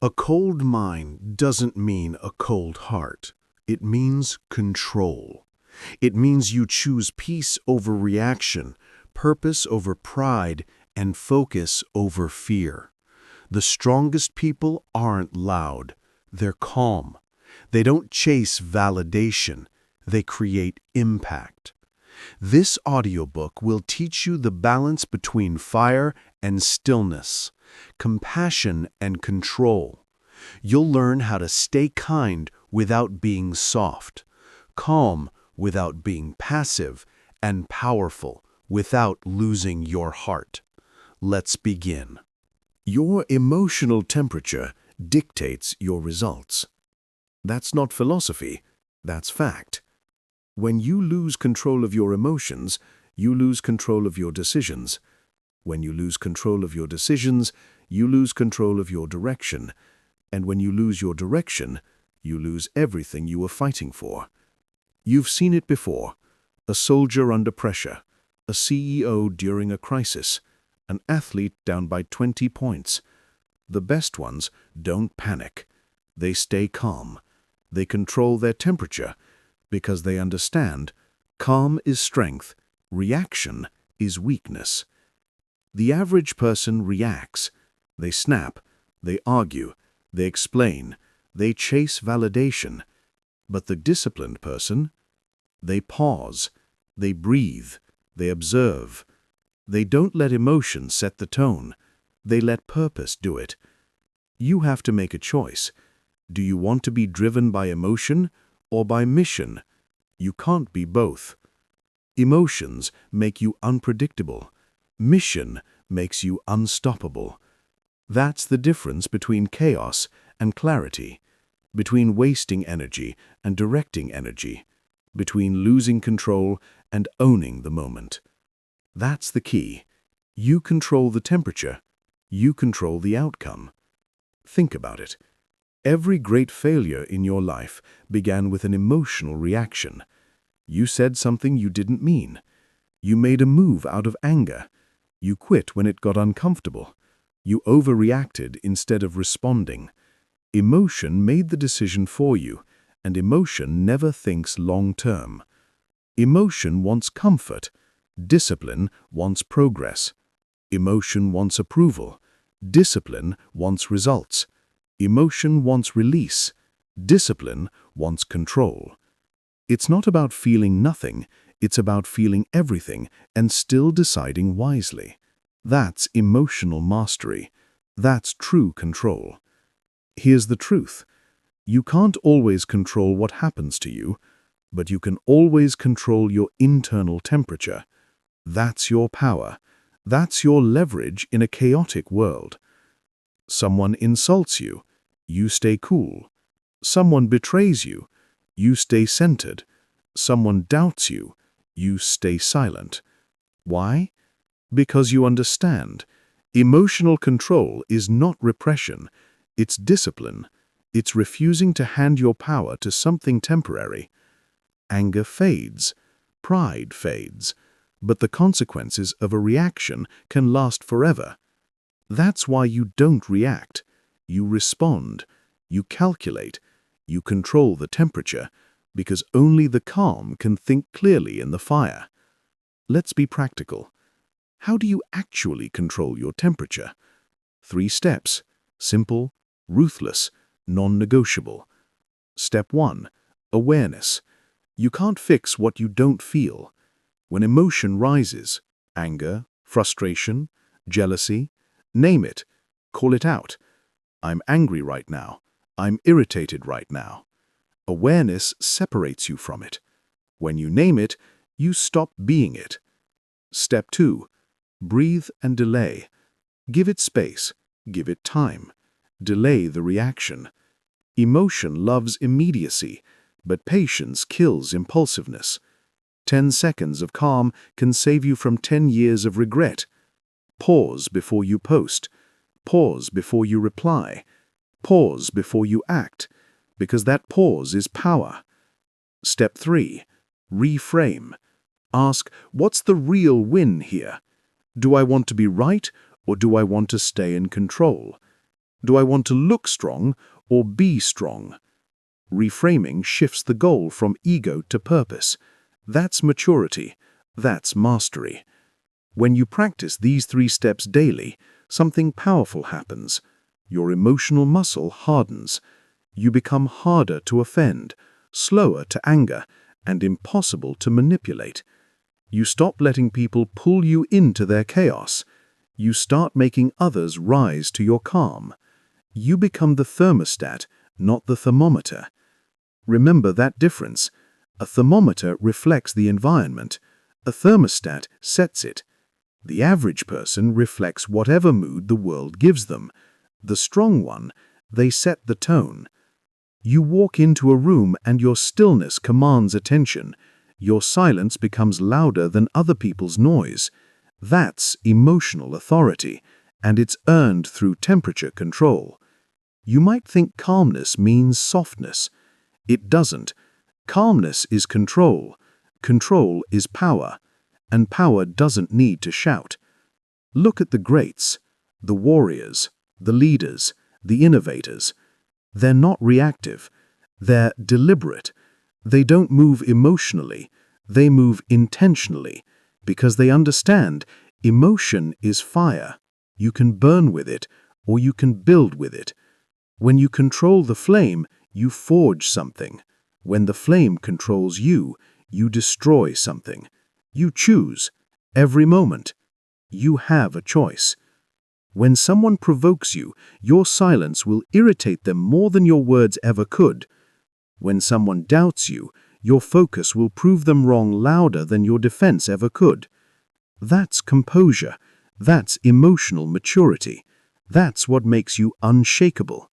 A cold mind doesn't mean a cold heart. It means control. It means you choose peace over reaction, purpose over pride, and focus over fear. The strongest people aren't loud. They're calm. They don't chase validation. They create impact. This audiobook will teach you the balance between fire and stillness, compassion and control. You'll learn how to stay kind without being soft, calm without being passive, and powerful without losing your heart. Let's begin. Your emotional temperature dictates your results. That's not philosophy, that's fact. When you lose control of your emotions, you lose control of your decisions. When you lose control of your decisions, you lose control of your direction. And when you lose your direction, you lose everything you were fighting for. You've seen it before. A soldier under pressure, a CEO during a crisis, an athlete down by 20 points. The best ones don't panic. They stay calm. They control their temperature because they understand calm is strength, reaction is weakness. The average person reacts. They snap, they argue, they explain, they chase validation. But the disciplined person, they pause, they breathe, they observe. They don't let emotion set the tone. They let purpose do it. You have to make a choice. Do you want to be driven by emotion or by mission? You can't be both. Emotions make you unpredictable. Mission makes you unstoppable. That's the difference between chaos and clarity, between wasting energy and directing energy, between losing control and owning the moment. That's the key. You control the temperature. You control the outcome. Think about it. Every great failure in your life began with an emotional reaction. You said something you didn't mean. You made a move out of anger. You quit when it got uncomfortable. You overreacted instead of responding. Emotion made the decision for you, and emotion never thinks long-term. Emotion wants comfort. Discipline wants progress. Emotion wants approval. Discipline wants results. Emotion wants release. Discipline wants control. It's not about feeling nothing, it's about feeling everything and still deciding wisely. That's emotional mastery. That's true control. Here's the truth. You can't always control what happens to you, but you can always control your internal temperature. That's your power. That's your leverage in a chaotic world. Someone insults you, you stay cool. Someone betrays you, you stay centered. Someone doubts you, you stay silent. Why? Because you understand. Emotional control is not repression, it's discipline. It's refusing to hand your power to something temporary. Anger fades, pride fades, but the consequences of a reaction can last forever. That's why you don't react. You respond. You calculate. You control the temperature, because only the calm can think clearly in the fire. Let's be practical. How do you actually control your temperature? 3 steps. Simple, ruthless, non-negotiable. Step 1. Awareness. You can't fix what you don't feel. When emotion rises, anger, frustration, jealousy, name it, call it out. I'm angry right now. I'm irritated right now. Awareness separates you from it. When you name it, you stop being it. Step 2. Breathe and delay. Give it space. Give it time. Delay the reaction. Emotion loves immediacy, but patience kills impulsiveness. 10 seconds of calm can save you from 10 years of regret. Pause before you post. Pause before you reply. Pause before you act, because that pause is power. Step 3. Reframe. Ask, what's the real win here? Do I want to be right, or do I want to stay in control? Do I want to look strong or be strong? Reframing shifts the goal from ego to purpose. That's maturity. That's mastery. When you practice these 3 steps daily, something powerful happens. Your emotional muscle hardens. You become harder to offend, slower to anger, and impossible to manipulate. You stop letting people pull you into their chaos. You start making others rise to your calm. You become the thermostat, not the thermometer. Remember that difference. A thermometer reflects the environment. A thermostat sets it. The average person reflects whatever mood the world gives them. The strong one, they set the tone. You walk into a room and your stillness commands attention. Your silence becomes louder than other people's noise. That's emotional authority, and it's earned through temperature control. You might think calmness means softness. It doesn't. Calmness is control. Control is power. And power doesn't need to shout. Look at the greats, the warriors, the leaders, the innovators. They're not reactive. They're deliberate. They don't move emotionally. They move intentionally, because they understand emotion is fire. You can burn with it, or you can build with it. When you control the flame, you forge something. When the flame controls you, you destroy something. You choose every moment. You have a choice. When someone provokes you, your silence will irritate them more than your words ever could. When someone doubts you, your focus will prove them wrong louder than your defense ever could. That's composure. That's emotional maturity. That's what makes you unshakable.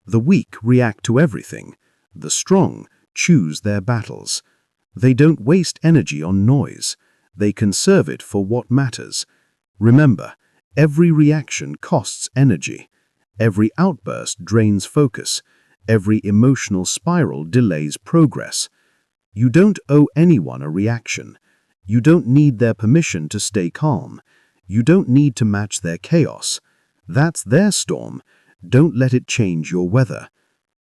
The weak react to everything. The strong choose their battles. They don't waste energy on noise. They conserve it for what matters. Remember, every reaction costs energy. Every outburst drains focus. Every emotional spiral delays progress. You don't owe anyone a reaction. You don't need their permission to stay calm. You don't need to match their chaos. That's their storm. Don't let it change your weather.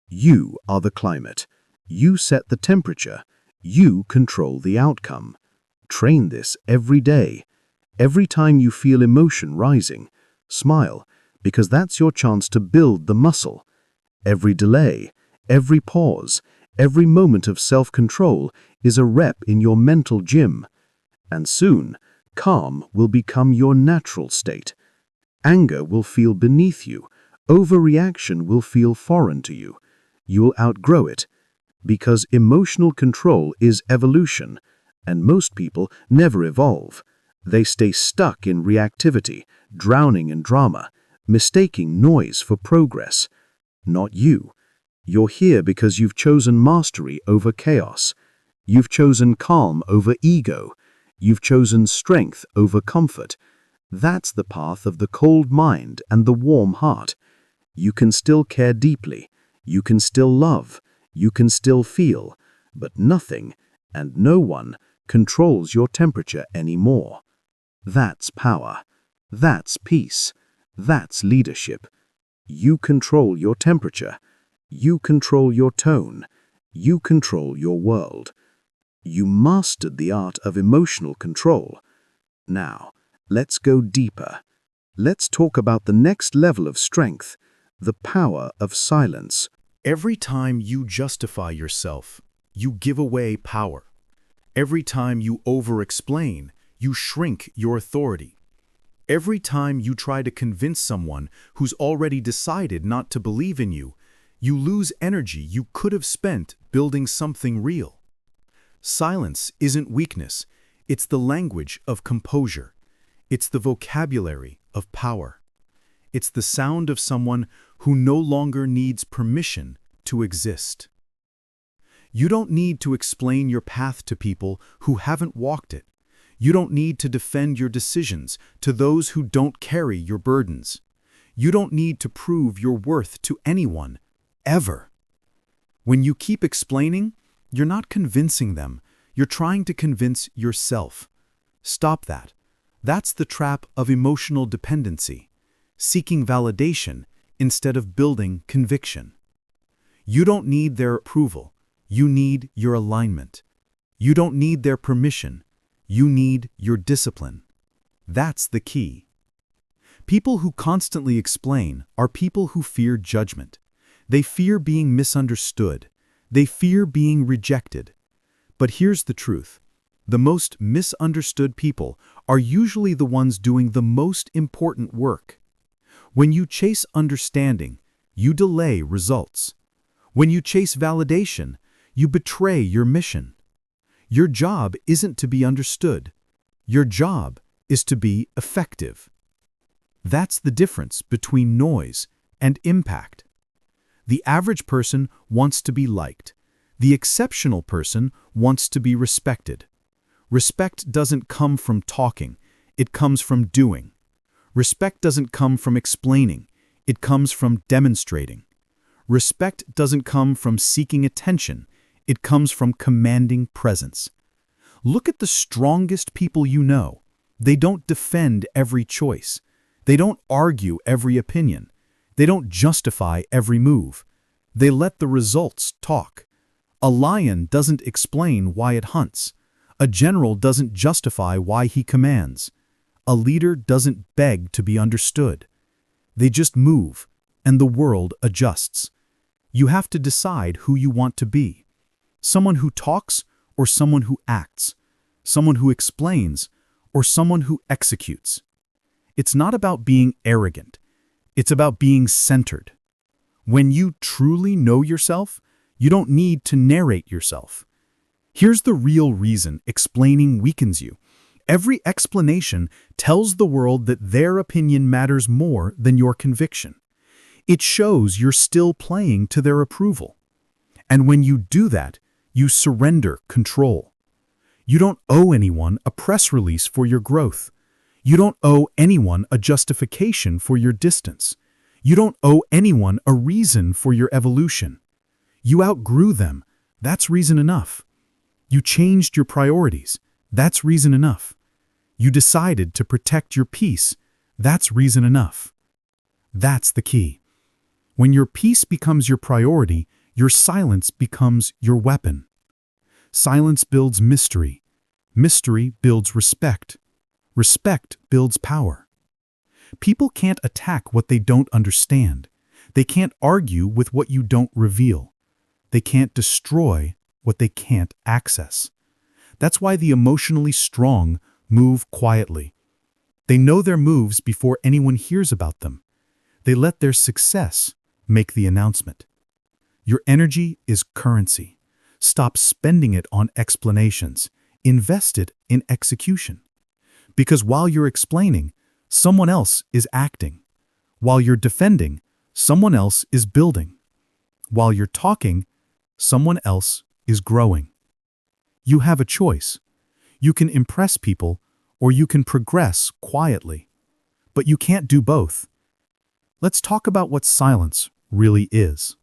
You are the climate. You set the temperature. You control the outcome. Train this every day. Every time you feel emotion rising, smile, because that's your chance to build the muscle. Every delay, every pause, every moment of self-control is a rep in your mental gym. And soon, calm will become your natural state. Anger will feel beneath you. Overreaction will feel foreign to you. You'll outgrow it. Because emotional control is evolution, and most people never evolve. They stay stuck in reactivity, drowning in drama, mistaking noise for progress. Not you. You're here because you've chosen mastery over chaos. You've chosen calm over ego. You've chosen strength over comfort. That's the path of the cold mind and the warm heart. You can still care deeply. You can still love. You can still feel, but nothing and no one controls your temperature anymore. That's power. That's peace. That's leadership. You control your temperature. You control your tone. You control your world. You mastered the art of emotional control. Now, let's go deeper. Let's talk about the next level of strength, the power of silence. Every time you justify yourself, you give away power. Every time you over-explain, you shrink your authority. Every time you try to convince someone who's already decided not to believe in you, you lose energy you could have spent building something real. Silence isn't weakness. It's the language of composure. It's the vocabulary of power. It's the sound of someone who no longer needs permission to exist. You don't need to explain your path to people who haven't walked it. You don't need to defend your decisions to those who don't carry your burdens. You don't need to prove your worth to anyone, ever. When you keep explaining, you're not convincing them. You're trying to convince yourself. Stop that. That's the trap of emotional dependency, seeking validation instead of building conviction. You don't need their approval. You need your alignment. You don't need their permission. You need your discipline. That's the key. People who constantly explain are people who fear judgment. They fear being misunderstood. They fear being rejected. But here's the truth. The most misunderstood people are usually the ones doing the most important work. When you chase understanding, you delay results. When you chase validation, you betray your mission. Your job isn't to be understood. Your job is to be effective. That's the difference between noise and impact. The average person wants to be liked. The exceptional person wants to be respected. Respect doesn't come from talking. It comes from doing. Respect doesn't come from explaining. It comes from demonstrating. Respect doesn't come from seeking attention. It comes from commanding presence. Look at the strongest people you know. They don't defend every choice. They don't argue every opinion. They don't justify every move. They let the results talk. A lion doesn't explain why it hunts. A general doesn't justify why he commands. A leader doesn't beg to be understood. They just move, and the world adjusts. You have to decide who you want to be. Someone who talks or someone who acts. Someone who explains or someone who executes. It's not about being arrogant. It's about being centered. When you truly know yourself, you don't need to narrate yourself. Here's the real reason explaining weakens you. Every explanation tells the world that their opinion matters more than your conviction. It shows you're still playing to their approval. And when you do that, you surrender control. You don't owe anyone a press release for your growth. You don't owe anyone a justification for your distance. You don't owe anyone a reason for your evolution. You outgrew them. That's reason enough. You changed your priorities. That's reason enough. You decided to protect your peace. That's reason enough. That's the key. When your peace becomes your priority, your silence becomes your weapon. Silence builds mystery. Mystery builds respect. Respect builds power. People can't attack what they don't understand. They can't argue with what you don't reveal. They can't destroy what they can't access. That's why the emotionally strong move quietly. They know their moves before anyone hears about them. They let their success make the announcement. Your energy is currency. Stop spending it on explanations. Invest it in execution. Because while you're explaining, someone else is acting. While you're defending, someone else is building. While you're talking, someone else is growing. You have a choice. You can impress people, or you can progress quietly. But you can't do both. Let's talk about what silence really is.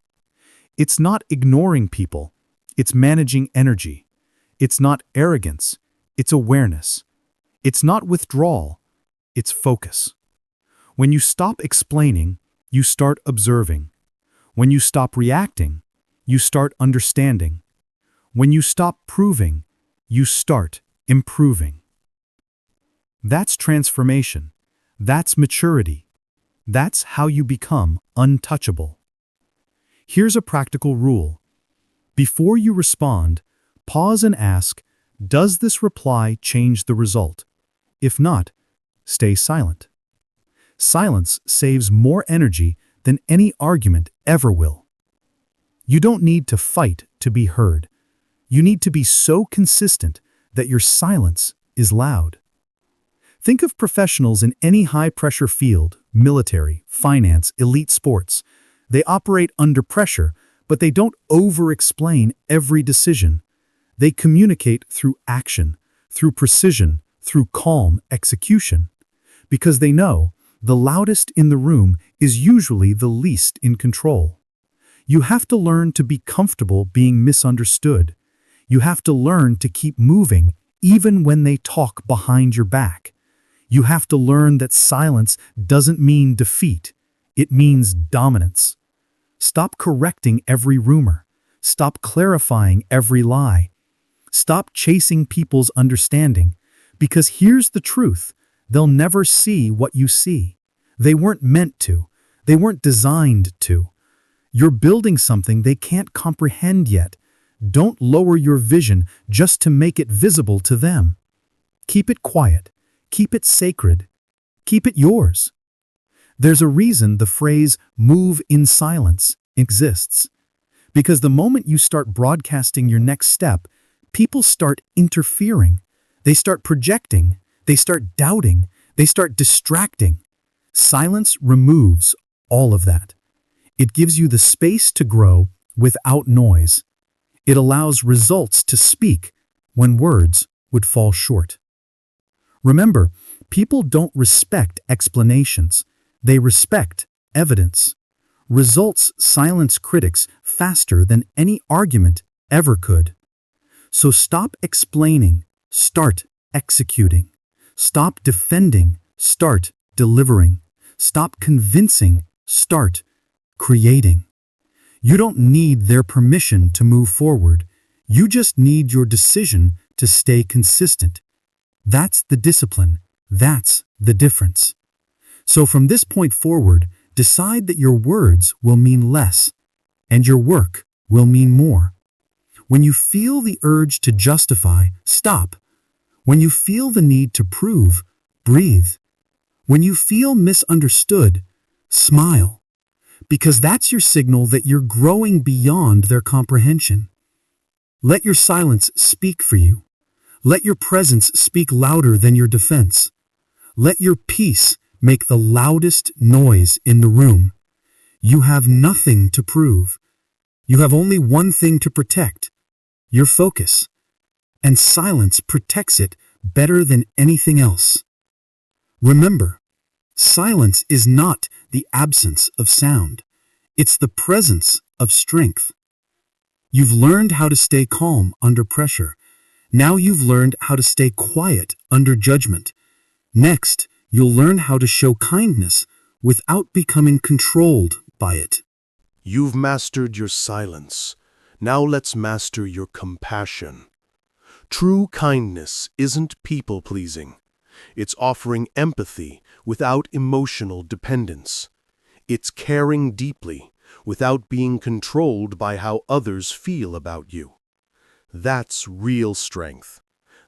It's not ignoring people. It's managing energy. It's not arrogance. It's awareness. It's not withdrawal. It's focus. When you stop explaining, you start observing. When you stop reacting, you start understanding. When you stop proving, you start improving. That's transformation. That's maturity. That's how you become untouchable. Here's a practical rule. Before you respond, pause and ask, does this reply change the result? If not, stay silent. Silence saves more energy than any argument ever will. You don't need to fight to be heard. You need to be so consistent that your silence is loud. Think of professionals in any high-pressure field, military, finance, elite sports. They operate under pressure, but they don't over-explain every decision. They communicate through action, through precision, through calm execution. Because they know the loudest in the room is usually the least in control. You have to learn to be comfortable being misunderstood. You have to learn to keep moving even when they talk behind your back. You have to learn that silence doesn't mean defeat. It means dominance. Stop correcting every rumor. Stop clarifying every lie. Stop chasing people's understanding. Because here's the truth. They'll never see what you see. They weren't meant to. They weren't designed to. You're building something they can't comprehend yet. Don't lower your vision just to make it visible to them. Keep it quiet. Keep it sacred. Keep it yours. There's a reason the phrase "move in silence" exists. Because the moment you start broadcasting your next step, people start interfering. They start projecting. They start doubting. They start distracting. Silence removes all of that. It gives you the space to grow without noise. It allows results to speak when words would fall short. Remember, people don't respect explanations. They respect evidence. Results silence critics faster than any argument ever could. So stop explaining, start executing. Stop defending, start delivering. Stop convincing, start creating. You don't need their permission to move forward. You just need your decision to stay consistent. That's the discipline. That's the difference. So from this point forward, decide that your words will mean less, and your work will mean more. When you feel the urge to justify, stop. When you feel the need to prove, breathe. When you feel misunderstood, smile. Because that's your signal that you're growing beyond their comprehension. Let your silence speak for you. Let your presence speak louder than your defense. Let your peace make the loudest noise in the room. You have nothing to prove. You have only one thing to protect: your focus. And silence protects it better than anything else. Remember, silence is not the absence of sound. It's the presence of strength. You've learned how to stay calm under pressure. Now you've learned how to stay quiet under judgment. Next, you'll learn how to show kindness without becoming controlled by it. You've mastered your silence. Now let's master your compassion. True kindness isn't people-pleasing. It's offering empathy without emotional dependence. It's caring deeply without being controlled by how others feel about you. That's real strength.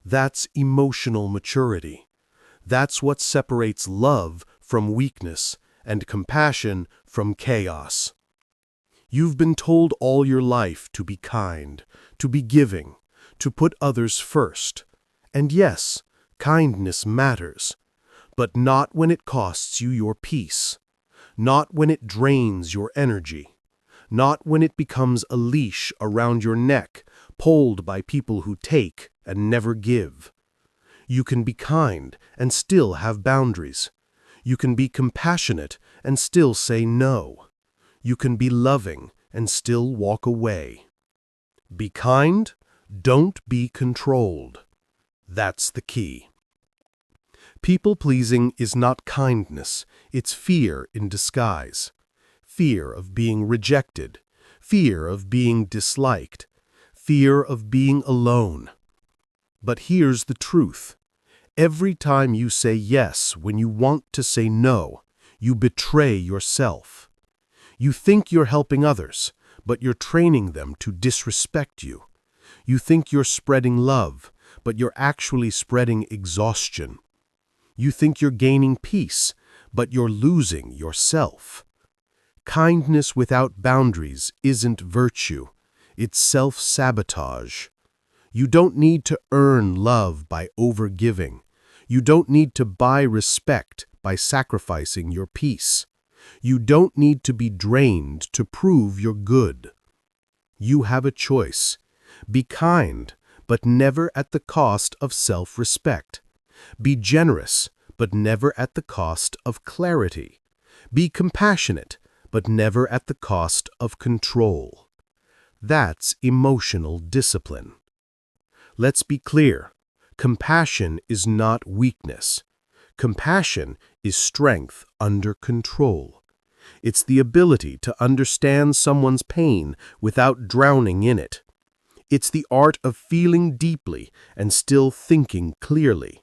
That's emotional maturity. That's what separates love from weakness and compassion from chaos. You've been told all your life to be kind, to be giving, to put others first. And yes, kindness matters, but not when it costs you your peace, not when it drains your energy, not when it becomes a leash around your neck, pulled by people who take and never give. You can be kind and still have boundaries. You can be compassionate and still say no. You can be loving and still walk away. Be kind, don't be controlled. That's the key. People-pleasing is not kindness, it's fear in disguise. Fear of being rejected, fear of being disliked, fear of being alone. But here's the truth. Every time you say yes when you want to say no, you betray yourself. You think you're helping others, but you're training them to disrespect you. You think you're spreading love, but you're actually spreading exhaustion. You think you're gaining peace, but you're losing yourself. Kindness without boundaries isn't virtue, it's self-sabotage. You don't need to earn love by overgiving. You don't need to buy respect by sacrificing your peace. You don't need to be drained to prove you're good. You have a choice. Be kind, but never at the cost of self-respect. Be generous, but never at the cost of clarity. Be compassionate, but never at the cost of control. That's emotional discipline. Let's be clear. Compassion is not weakness. Compassion is strength under control. It's the ability to understand someone's pain without drowning in it. It's the art of feeling deeply and still thinking clearly.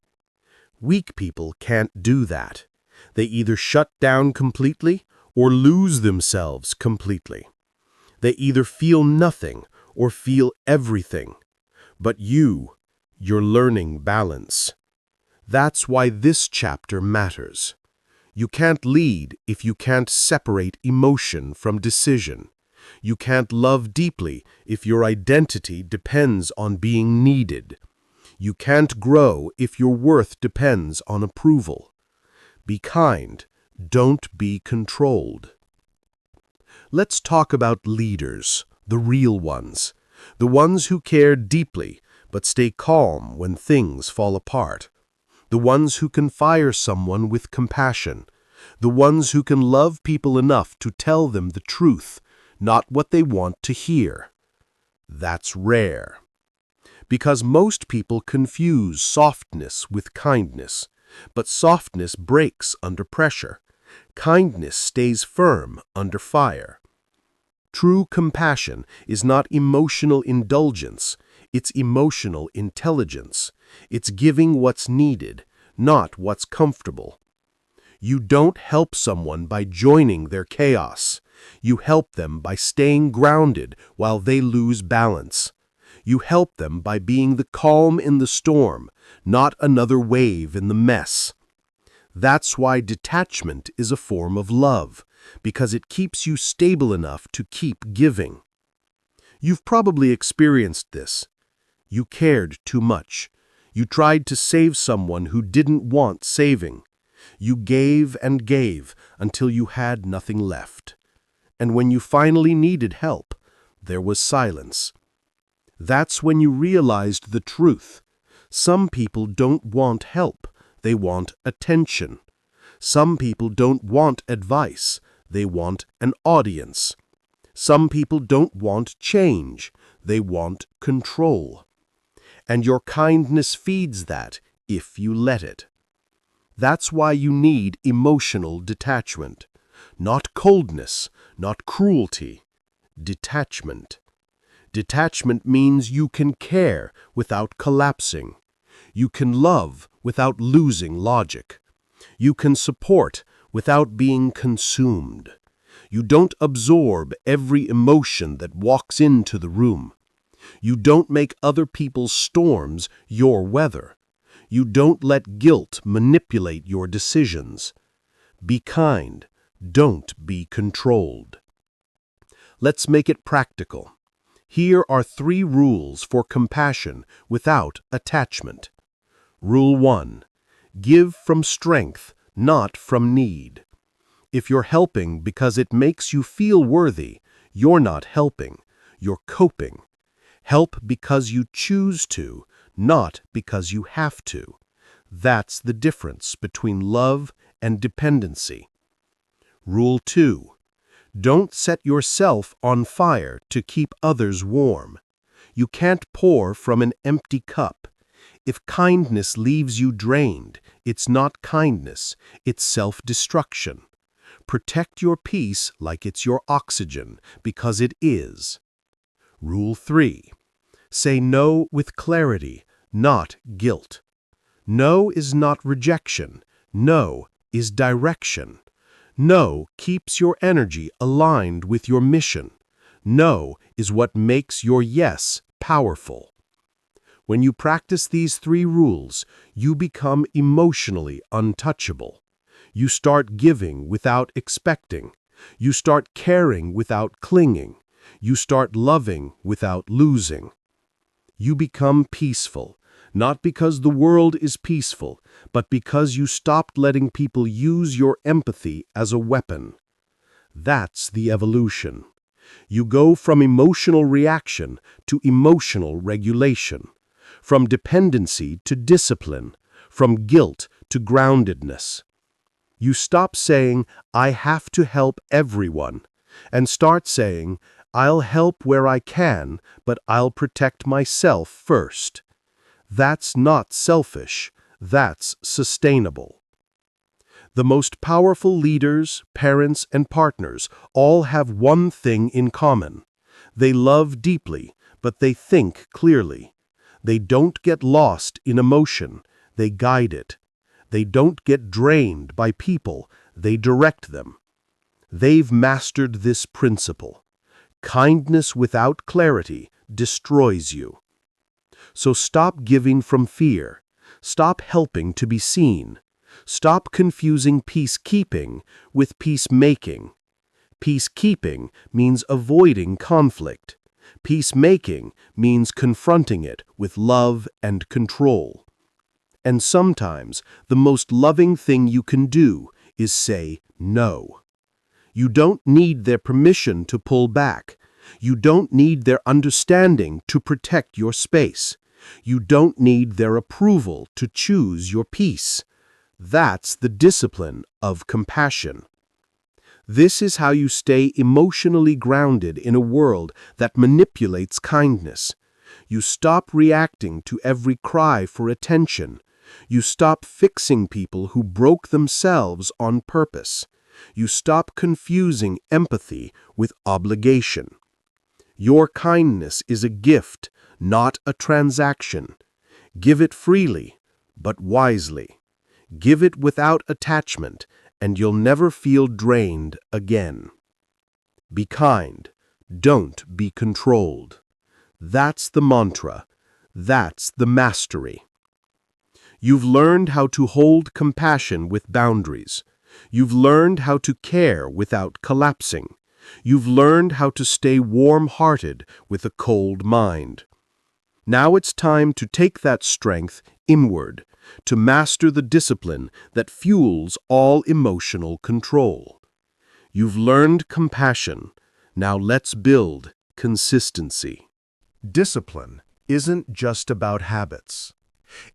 Weak people can't do that. They either shut down completely or lose themselves completely. They either feel nothing or feel everything. But you're learning balance. That's why this chapter matters. You can't lead if you can't separate emotion from decision. You can't love deeply if your identity depends on being needed. You can't grow if your worth depends on approval. Be kind, don't be controlled. Let's talk about leaders, the real ones, the ones who care deeply but stay calm when things fall apart, the ones who can fire someone with compassion, the ones who can love people enough to tell them the truth, not what they want to hear. That's rare. Because most people confuse softness with kindness, but softness breaks under pressure. Kindness stays firm under fire. True compassion is not emotional indulgence, it's emotional intelligence. It's giving what's needed, not what's comfortable. You don't help someone by joining their chaos. You help them by staying grounded while they lose balance. You help them by being the calm in the storm, not another wave in the mess. That's why detachment is a form of love, because it keeps you stable enough to keep giving. You've probably experienced this. You cared too much. You tried to save someone who didn't want saving. You gave and gave until you had nothing left. And when you finally needed help, there was silence. That's when you realized the truth. Some people don't want help, they want attention. Some people don't want advice, they want an audience. Some people don't want change, they want control. And your kindness feeds that if you let it. That's why you need emotional detachment. Not coldness, not cruelty. Detachment. Detachment means you can care without collapsing. You can love without losing logic. You can support without being consumed. You don't absorb every emotion that walks into the room. You don't make other people's storms your weather. You don't let guilt manipulate your decisions. Be kind. Don't be controlled. Let's make it practical. Here are 3 rules for compassion without attachment. Rule 1. Give from strength, not from need. If you're helping because it makes you feel worthy, you're not helping, you're coping. Help because you choose to, not because you have to. That's the difference between love and dependency. Rule 2. Don't set yourself on fire to keep others warm. You can't pour from an empty cup. If kindness leaves you drained, it's not kindness, it's self-destruction. Protect your peace like it's your oxygen, because it is. Rule 3. Say no with clarity, not guilt. No is not rejection. No is direction. No keeps your energy aligned with your mission. No is what makes your yes powerful. When you practice these 3 rules, you become emotionally untouchable. You start giving without expecting. You start caring without clinging. You start loving without losing. You become peaceful, not because the world is peaceful, but because you stopped letting people use your empathy as a weapon. That's the evolution. You go from emotional reaction to emotional regulation, from dependency to discipline, from guilt to groundedness. You stop saying, "I have to help everyone," and start saying, "I'll help where I can, but I'll protect myself first." That's not selfish, that's sustainable. The most powerful leaders, parents, and partners all have one thing in common. They love deeply, but they think clearly. They don't get lost in emotion, they guide it. They don't get drained by people, they direct them. They've mastered this principle. Kindness without clarity destroys you. So stop giving from fear. Stop helping to be seen. Stop confusing peacekeeping with peacemaking. Peacekeeping means avoiding conflict. Peacemaking means confronting it with love and control. And sometimes the most loving thing you can do is say no. You don't need their permission to pull back. You don't need their understanding to protect your space. You don't need their approval to choose your peace. That's the discipline of compassion. This is how you stay emotionally grounded in a world that manipulates kindness. You stop reacting to every cry for attention. You stop fixing people who broke themselves on purpose. You stop confusing empathy with obligation. Your kindness is a gift, not a transaction. Give it freely, but wisely. Give it without attachment, and you'll never feel drained again. Be kind. Don't be controlled. That's the mantra. That's the mastery. You've learned how to hold compassion with boundaries. You've learned how to care without collapsing. You've learned how to stay warm-hearted with a cold mind. Now it's time to take that strength inward, to master the discipline that fuels all emotional control. You've learned compassion. Now let's build consistency. Discipline isn't just about habits.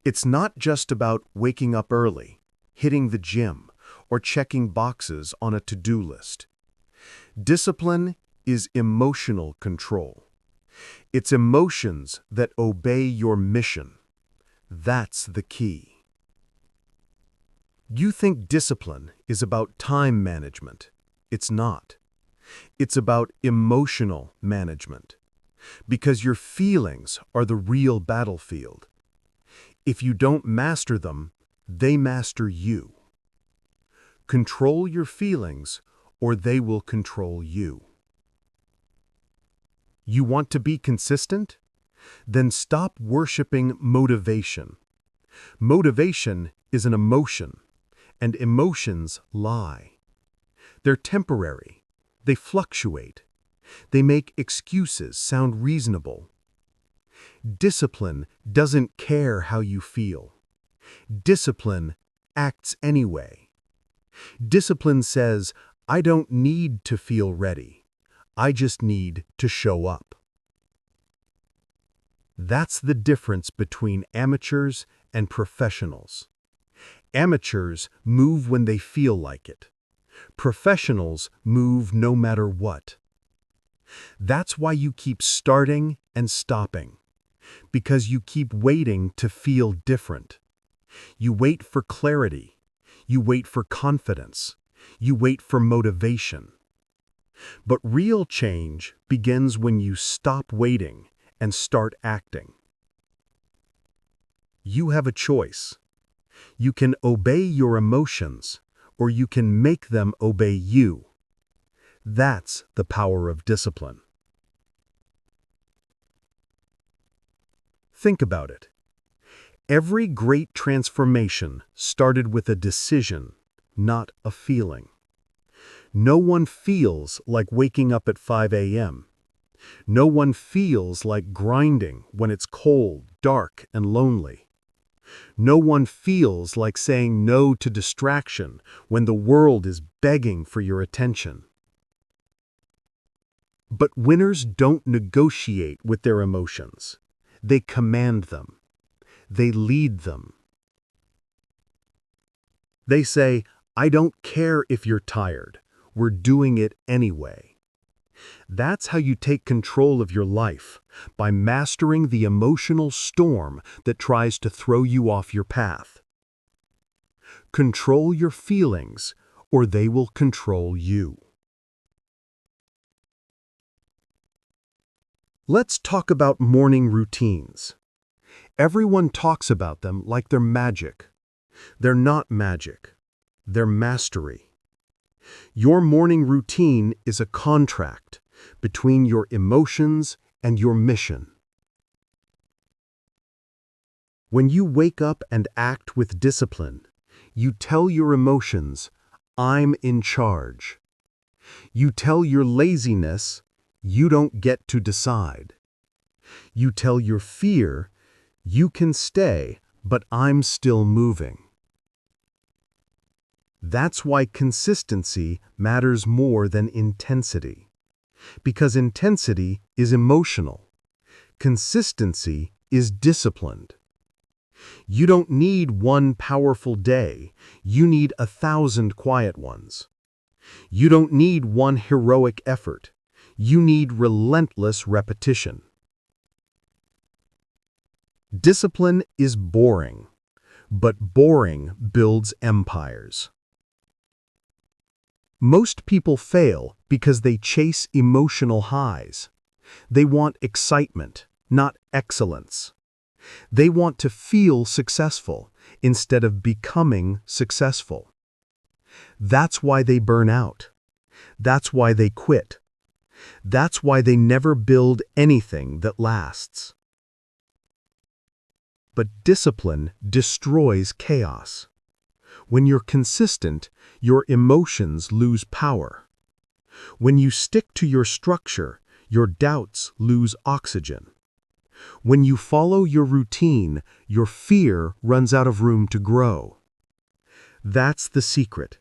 It's not just about waking up early, hitting the gym, or checking boxes on a to-do list. Discipline is emotional control. It's emotions that obey your mission. That's the key. You think discipline is about time management. It's not. It's about emotional management. Because your feelings are the real battlefield. If you don't master them, they master you. Control your feelings, or they will control you. You want to be consistent? Then stop worshiping motivation. Motivation is an emotion, and emotions lie. They're temporary. They fluctuate. They make excuses sound reasonable. Discipline doesn't care how you feel. Discipline acts anyway. Discipline says, I don't need to feel ready. I just need to show up. That's the difference between amateurs and professionals. Amateurs move when they feel like it. Professionals move no matter what. That's why you keep starting and stopping. Because you keep waiting to feel different. You wait for clarity. You wait for confidence. You wait for motivation. But real change begins when you stop waiting and start acting. You have a choice. You can obey your emotions, or you can make them obey you. That's the power of discipline. Think about it. Every great transformation started with a decision, not a feeling. No one feels like waking up at 5 a.m. No one feels like grinding when it's cold, dark, and lonely. No one feels like saying no to distraction when the world is begging for your attention. But winners don't negotiate with their emotions. They command them. They lead them. They say, I don't care if you're tired. We're doing it anyway. That's how you take control of your life, by mastering the emotional storm that tries to throw you off your path. Control your feelings, or they will control you. Let's talk about morning routines. Everyone talks about them like they're magic. They're not magic. They're mastery. Your morning routine is a contract between your emotions and your mission. When you wake up and act with discipline, you tell your emotions, "I'm in charge." You tell your laziness, "You don't get to decide." You tell your fear, "You can stay, but I'm still moving." That's why consistency matters more than intensity. Because intensity is emotional. Consistency is disciplined. You don't need one powerful day. You need 1,000 quiet ones. You don't need one heroic effort. You need relentless repetition. Discipline is boring, but boring builds empires. Most people fail because they chase emotional highs. They want excitement, not excellence. They want to feel successful instead of becoming successful. That's why they burn out. That's why they quit. That's why they never build anything that lasts. But discipline destroys chaos. When you're consistent, your emotions lose power. When you stick to your structure, your doubts lose oxygen. When you follow your routine, your fear runs out of room to grow. That's the secret.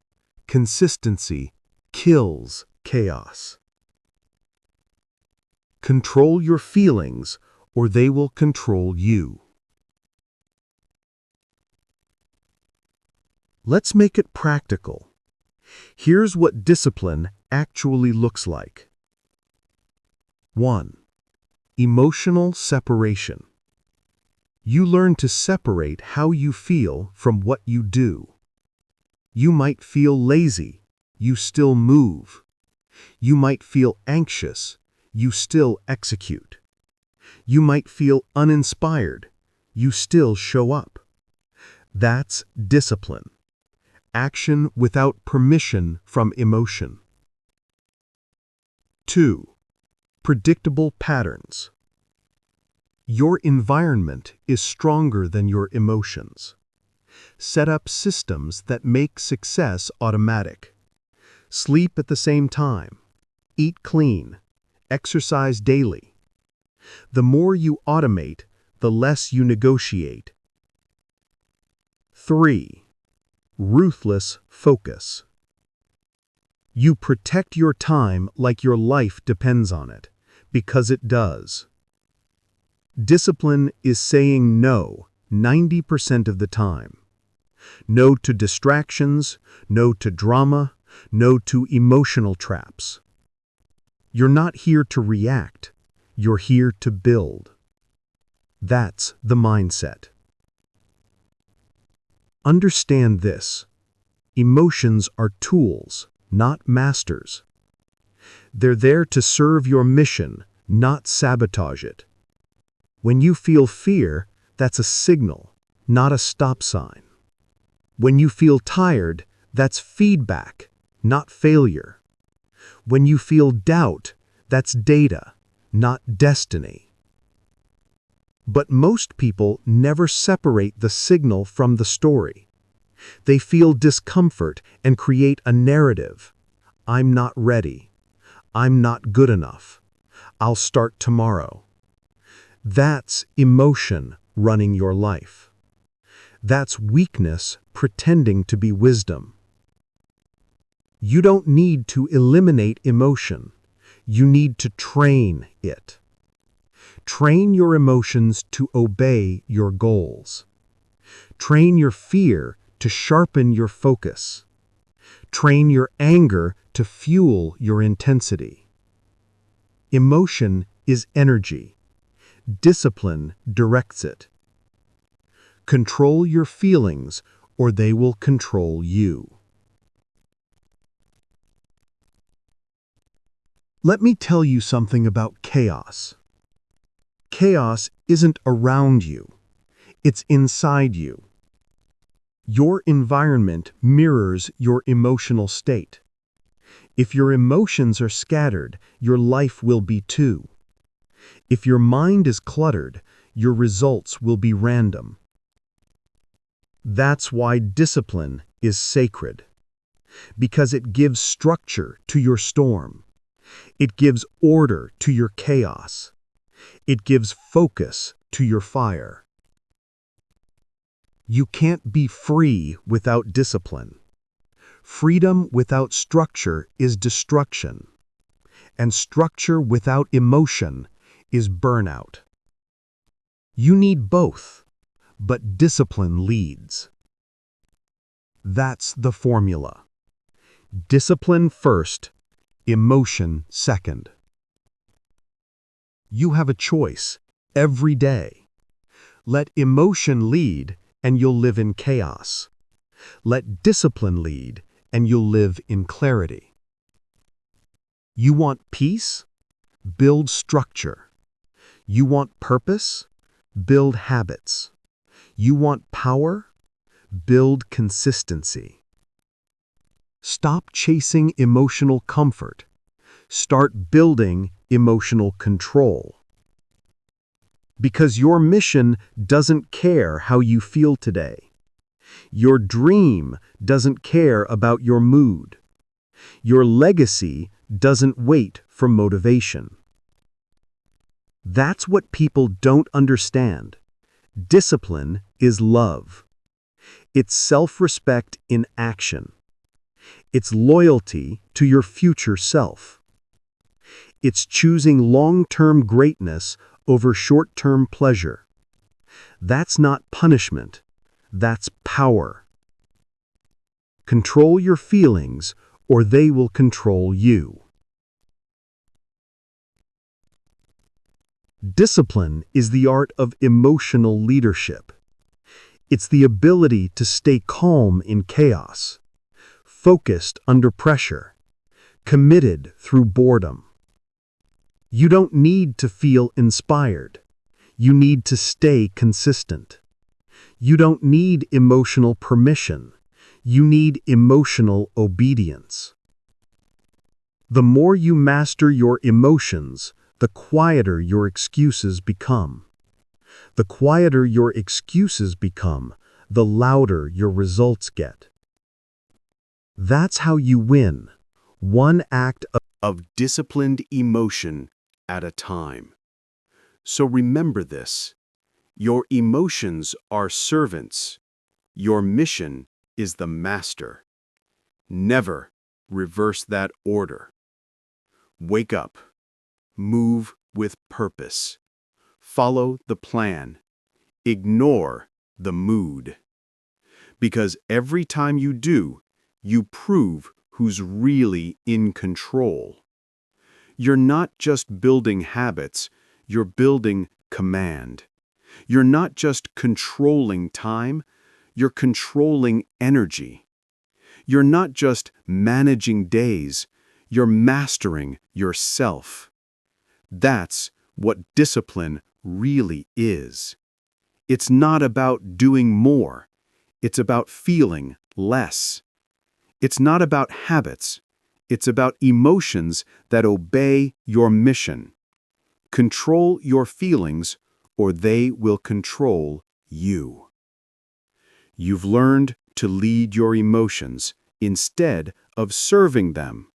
Consistency kills chaos. Control your feelings, or they will control you. Let's make it practical. Here's what discipline actually looks like. 1. Emotional separation. You learn to separate how you feel from what you do. You might feel lazy, you still move. You might feel anxious, you still execute. You might feel uninspired, you still show up. That's discipline. Action without permission from emotion. 2. Predictable patterns. Your environment is stronger than your emotions. Set up systems that make success automatic. Sleep at the same time. Eat clean. Exercise daily. The more you automate, the less you negotiate. 3. Ruthless focus. You protect your time like your life depends on it, because it does. Discipline is saying no 90% of the time. No to distractions, no to drama, no to emotional traps. You're not here to react, you're here to build. That's the mindset. Understand this. Emotions are tools, not masters. They're there to serve your mission, not sabotage it. When you feel fear, that's a signal, not a stop sign. When you feel tired, that's feedback, not failure. When you feel doubt, that's data, not destiny. But most people never separate the signal from the story. They feel discomfort and create a narrative. I'm not ready. I'm not good enough. I'll start tomorrow. That's emotion running your life. That's weakness pretending to be wisdom. You don't need to eliminate emotion. You need to train it. Train your emotions to obey your goals. Train your fear to sharpen your focus. Train your anger to fuel your intensity. Emotion is energy. Discipline directs it. Control your feelings, or they will control you. Let me tell you something about chaos. Chaos isn't around you. It's inside you. Your environment mirrors your emotional state. If your emotions are scattered, your life will be too. If your mind is cluttered, your results will be random. That's why discipline is sacred. Because it gives structure to your storm. It gives order to your chaos. It gives focus to your fire. You can't be free without discipline. Freedom without structure is destruction. And structure without emotion is burnout. You need both, but discipline leads. That's the formula. Discipline first, emotion second. You have a choice every day. Let emotion lead and you'll live in chaos. Let discipline lead and you'll live in clarity. You want peace? Build structure. You want purpose? Build habits. You want power? Build consistency. Stop chasing emotional comfort. Start building emotional control. Because your mission doesn't care how you feel today. Your dream doesn't care about your mood. Your legacy doesn't wait for motivation. That's what people don't understand. Discipline is love. It's self-respect in action. It's loyalty to your future self. It's choosing long-term greatness over short-term pleasure. That's not punishment. That's power. Control your feelings, or they will control you. Discipline is the art of emotional leadership. It's the ability to stay calm in chaos, focused under pressure, committed through boredom. You don't need to feel inspired. You need to stay consistent. You don't need emotional permission. You need emotional obedience. The more you master your emotions, the quieter your excuses become. The quieter your excuses become, the louder your results get. That's how you win, one act of disciplined emotion at a time. So remember this. Your emotions are servants. Your mission is the master. Never reverse that order. Wake up. Move with purpose. Follow the plan. Ignore the mood. Because every time you do, you prove who's really in control. You're not just building habits, you're building command. You're not just controlling time, you're controlling energy. You're not just managing days, you're mastering yourself. That's what discipline really is. It's not about doing more. It's about feeling less. It's not about habits. It's about emotions that obey your mission. Control your feelings, or they will control you. You've learned to lead your emotions instead of serving them.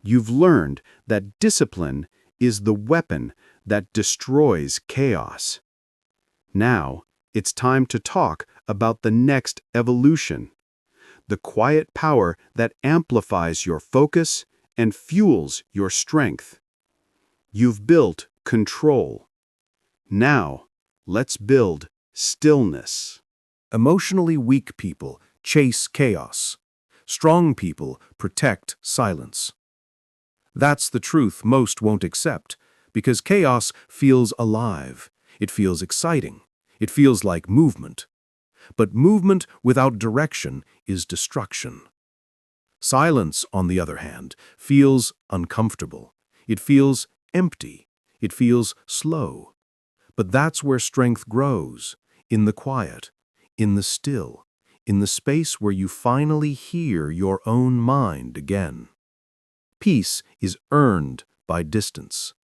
You've learned that discipline is the weapon that destroys chaos. Now, it's time to talk about the next evolution, the quiet power that amplifies your focus and fuels your strength. You've built control. Now, let's build stillness. Emotionally weak people chase chaos. Strong people protect silence. That's the truth most won't accept, because chaos feels alive. It feels exciting. It feels like movement. But movement without direction is destruction. Silence, on the other hand, feels uncomfortable. It feels empty. It feels slow. But that's where strength grows, in the quiet, in the still, in the space where you finally hear your own mind again. Peace is earned by distance.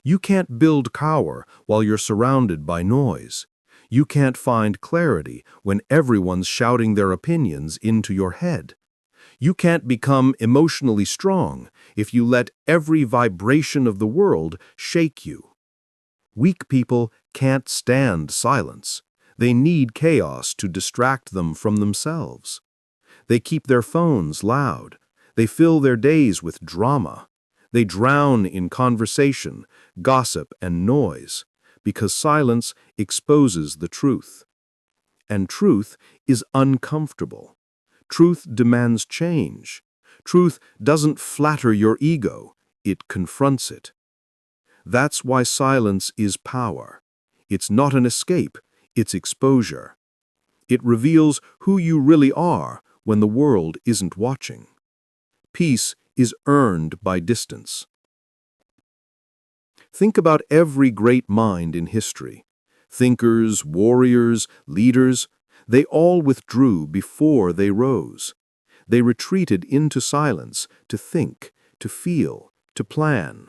You can't build power while you're surrounded by noise. You can't find clarity when everyone's shouting their opinions into your head. You can't become emotionally strong if you let every vibration of the world shake you. Weak people can't stand silence. They need chaos to distract them from themselves. They keep their phones loud. They fill their days with drama. They drown in conversation, gossip, and noise, because silence exposes the truth. And truth is uncomfortable. Truth demands change. Truth doesn't flatter your ego, it confronts it. That's why silence is power. It's not an escape, it's exposure. It reveals who you really are when the world isn't watching. Peace is earned by distance. Think about every great mind in history. Thinkers, warriors, leaders, they all withdrew before they rose. They retreated into silence to think, to feel, to plan.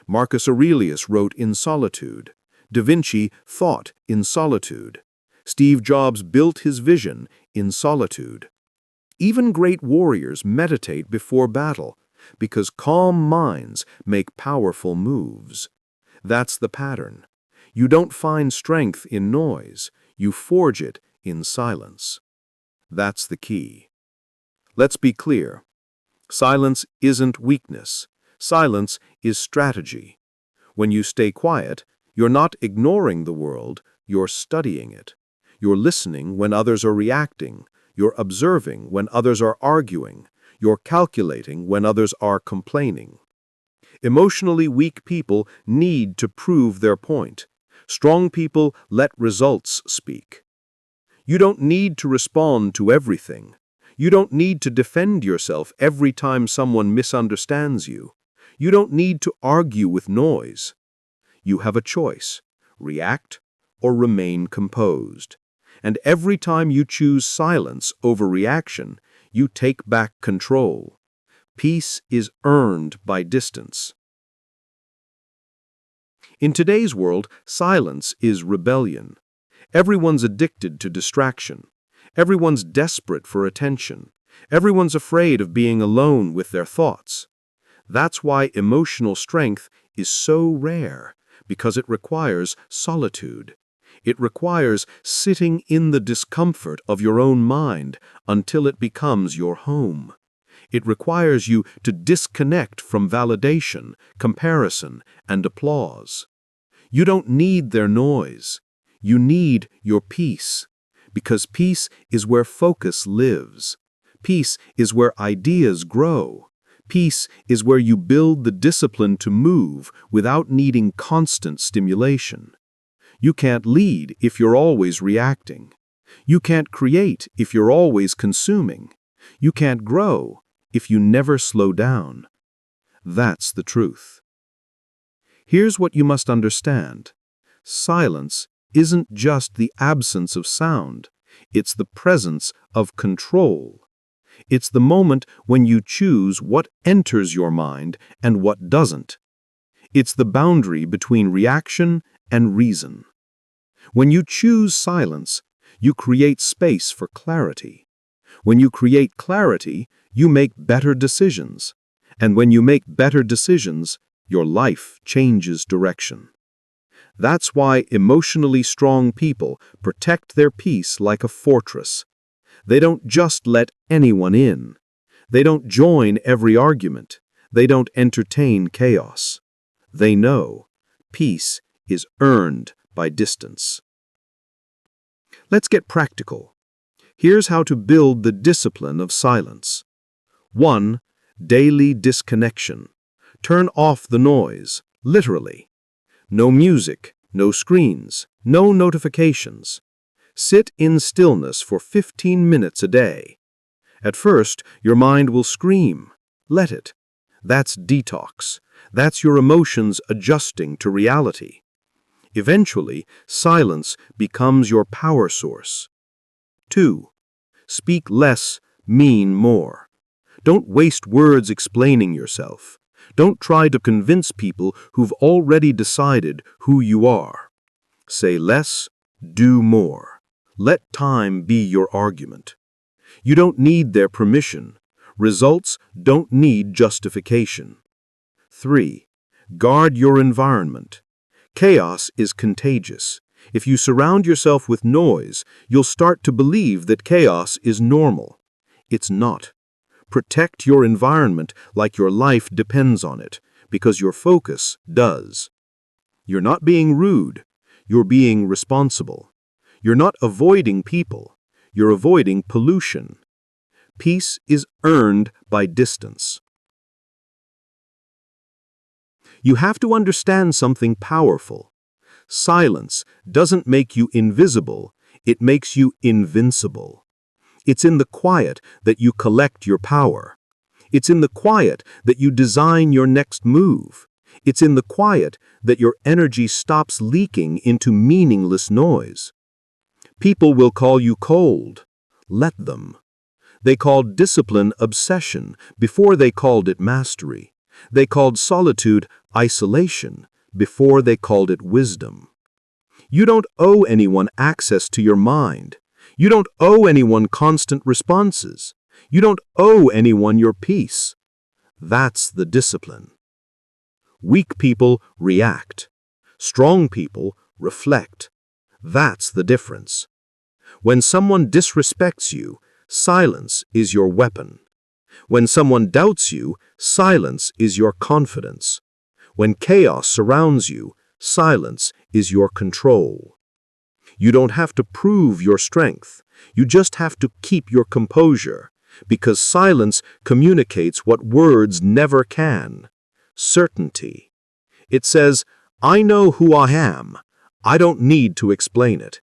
Marcus Aurelius wrote in solitude. Da Vinci thought in solitude. Steve Jobs built his vision in solitude. Even great warriors meditate before battle, because calm minds make powerful moves. That's the pattern. You don't find strength in noise, you forge it in silence. That's the key. Let's be clear. Silence isn't weakness. Silence is strategy. When you stay quiet, you're not ignoring the world, you're studying it. You're listening when others are reacting. You're observing when others are arguing. You're calculating when others are complaining. Emotionally weak people need to prove their point. Strong people let results speak. You don't need to respond to everything. You don't need to defend yourself every time someone misunderstands you. You don't need to argue with noise. You have a choice: react or remain composed. And every time you choose silence over reaction, you take back control. Peace is earned by distance. In today's world, silence is rebellion. Everyone's addicted to distraction. Everyone's desperate for attention. Everyone's afraid of being alone with their thoughts. That's why emotional strength is so rare, because it requires solitude. It requires sitting in the discomfort of your own mind until it becomes your home. It requires you to disconnect from validation, comparison, and applause. You don't need their noise. You need your peace, because peace is where focus lives. Peace is where ideas grow. Peace is where you build the discipline to move without needing constant stimulation. You can't lead if you're always reacting. You can't create if you're always consuming. You can't grow if you never slow down. That's the truth. Here's what you must understand. Silence isn't just the absence of sound. It's the presence of control. It's the moment when you choose what enters your mind and what doesn't. It's the boundary between reaction and reason. When you choose silence, you create space for clarity. When you create clarity, you make better decisions. And when you make better decisions, your life changes direction. That's why emotionally strong people protect their peace like a fortress. They don't just let anyone in. They don't join every argument. They don't entertain chaos. They know peace is earned by distance. Let's get practical. Here's how to build the discipline of silence. 1. Daily disconnection. Turn off the noise, literally. No music, no screens, no notifications. Sit in stillness for 15 minutes a day. At first, your mind will scream. Let it. That's detox. That's your emotions adjusting to reality. Eventually, silence becomes your power source. 2. Speak less, mean more. Don't waste words explaining yourself. Don't try to convince people who've already decided who you are. Say less, do more. Let time be your argument. You don't need their permission. Results don't need justification. 3. Guard your environment. Chaos is contagious. If you surround yourself with noise, you'll start to believe that chaos is normal. It's not. Protect your environment like your life depends on it, because your focus does. You're not being rude. You're being responsible. You're not avoiding people. You're avoiding pollution. Peace is earned by distance. You have to understand something powerful. Silence doesn't make you invisible, it makes you invincible. It's in the quiet that you collect your power. It's in the quiet that you design your next move. It's in the quiet that your energy stops leaking into meaningless noise. People will call you cold. Let them. They called discipline obsession before they called it mastery. They called solitude isolation before they called it wisdom. You don't owe anyone access to your mind. You don't owe anyone constant responses. You don't owe anyone your peace. That's the discipline. Weak people react. Strong people reflect. That's the difference. When someone disrespects you, silence is your weapon. When someone doubts you, silence is your confidence. When chaos surrounds you, silence is your control. You don't have to prove your strength. You just have to keep your composure, because silence communicates what words never can. Certainty. It says, I know who I am. I don't need to explain it.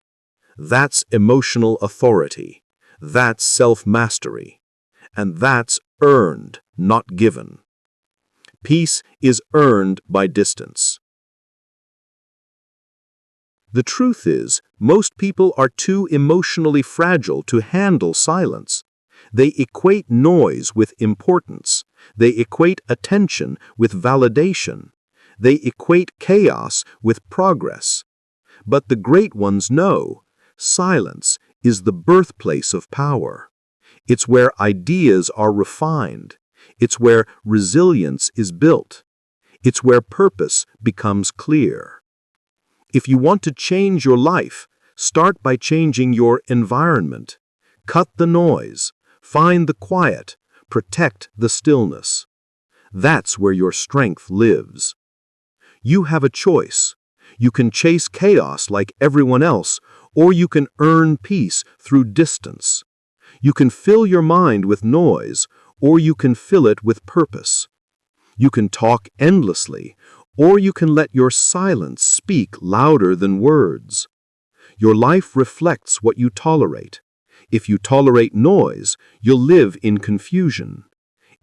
That's emotional authority. That's self-mastery. And that's earned, not given. Peace is earned by distance. The truth is, most people are too emotionally fragile to handle silence. They equate noise with importance. They equate attention with validation. They equate chaos with progress. But the great ones know, silence is the birthplace of power. It's where ideas are refined. It's where resilience is built. It's where purpose becomes clear. If you want to change your life, start by changing your environment. Cut the noise. Find the quiet. Protect the stillness. That's where your strength lives. You have a choice. You can chase chaos like everyone else, or you can earn peace through distance. You can fill your mind with noise, or you can fill it with purpose. You can talk endlessly, or you can let your silence speak louder than words. Your life reflects what you tolerate. If you tolerate noise, you'll live in confusion.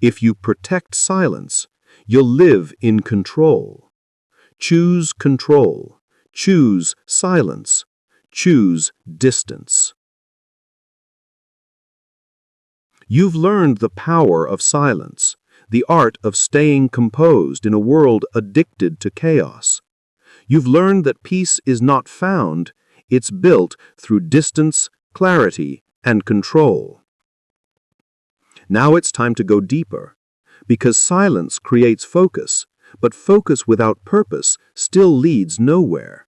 If you protect silence, you'll live in control. Choose control. Choose silence. Choose distance. You've learned the power of silence, the art of staying composed in a world addicted to chaos. You've learned that peace is not found, it's built through distance, clarity, and control. Now it's time to go deeper, because silence creates focus, but focus without purpose still leads nowhere.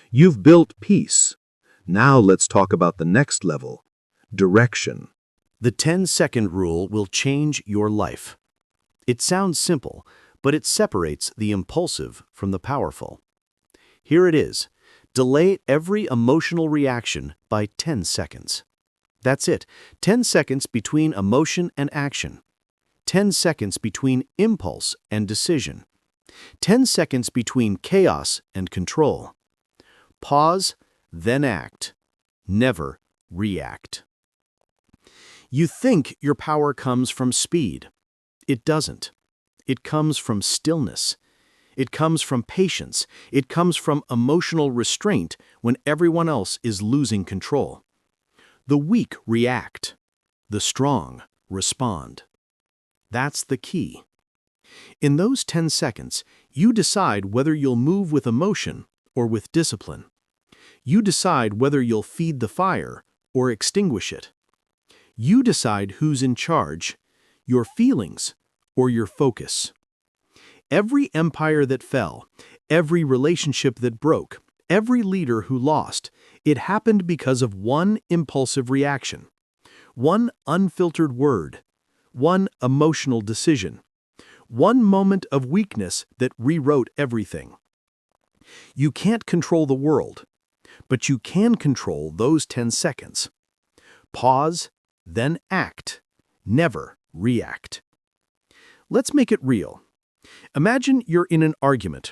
You've built peace. Now let's talk about the next level, direction. The 10-second rule will change your life. It sounds simple, but it separates the impulsive from the powerful. Here it is. Delay every emotional reaction by 10 seconds. That's it. 10 seconds between emotion and action. 10 seconds between impulse and decision. 10 seconds between chaos and control. Pause, then act. never react. You think your power comes from speed. It doesn't. It comes from stillness. It comes from patience. It comes from emotional restraint when everyone else is losing control. The weak react. The strong respond. That's the key. In those 10 seconds, you decide whether you'll move with emotion or with discipline. You decide whether you'll feed the fire or extinguish it. You decide who's in charge, your feelings or your focus. Every empire that fell, every relationship that broke, every leader who lost, it happened because of one impulsive reaction, one unfiltered word, one emotional decision, one moment of weakness that rewrote everything. You can't control the world, but you can control those 10 seconds. Pause, then act. Never react. Let's make it real. Imagine you're in an argument.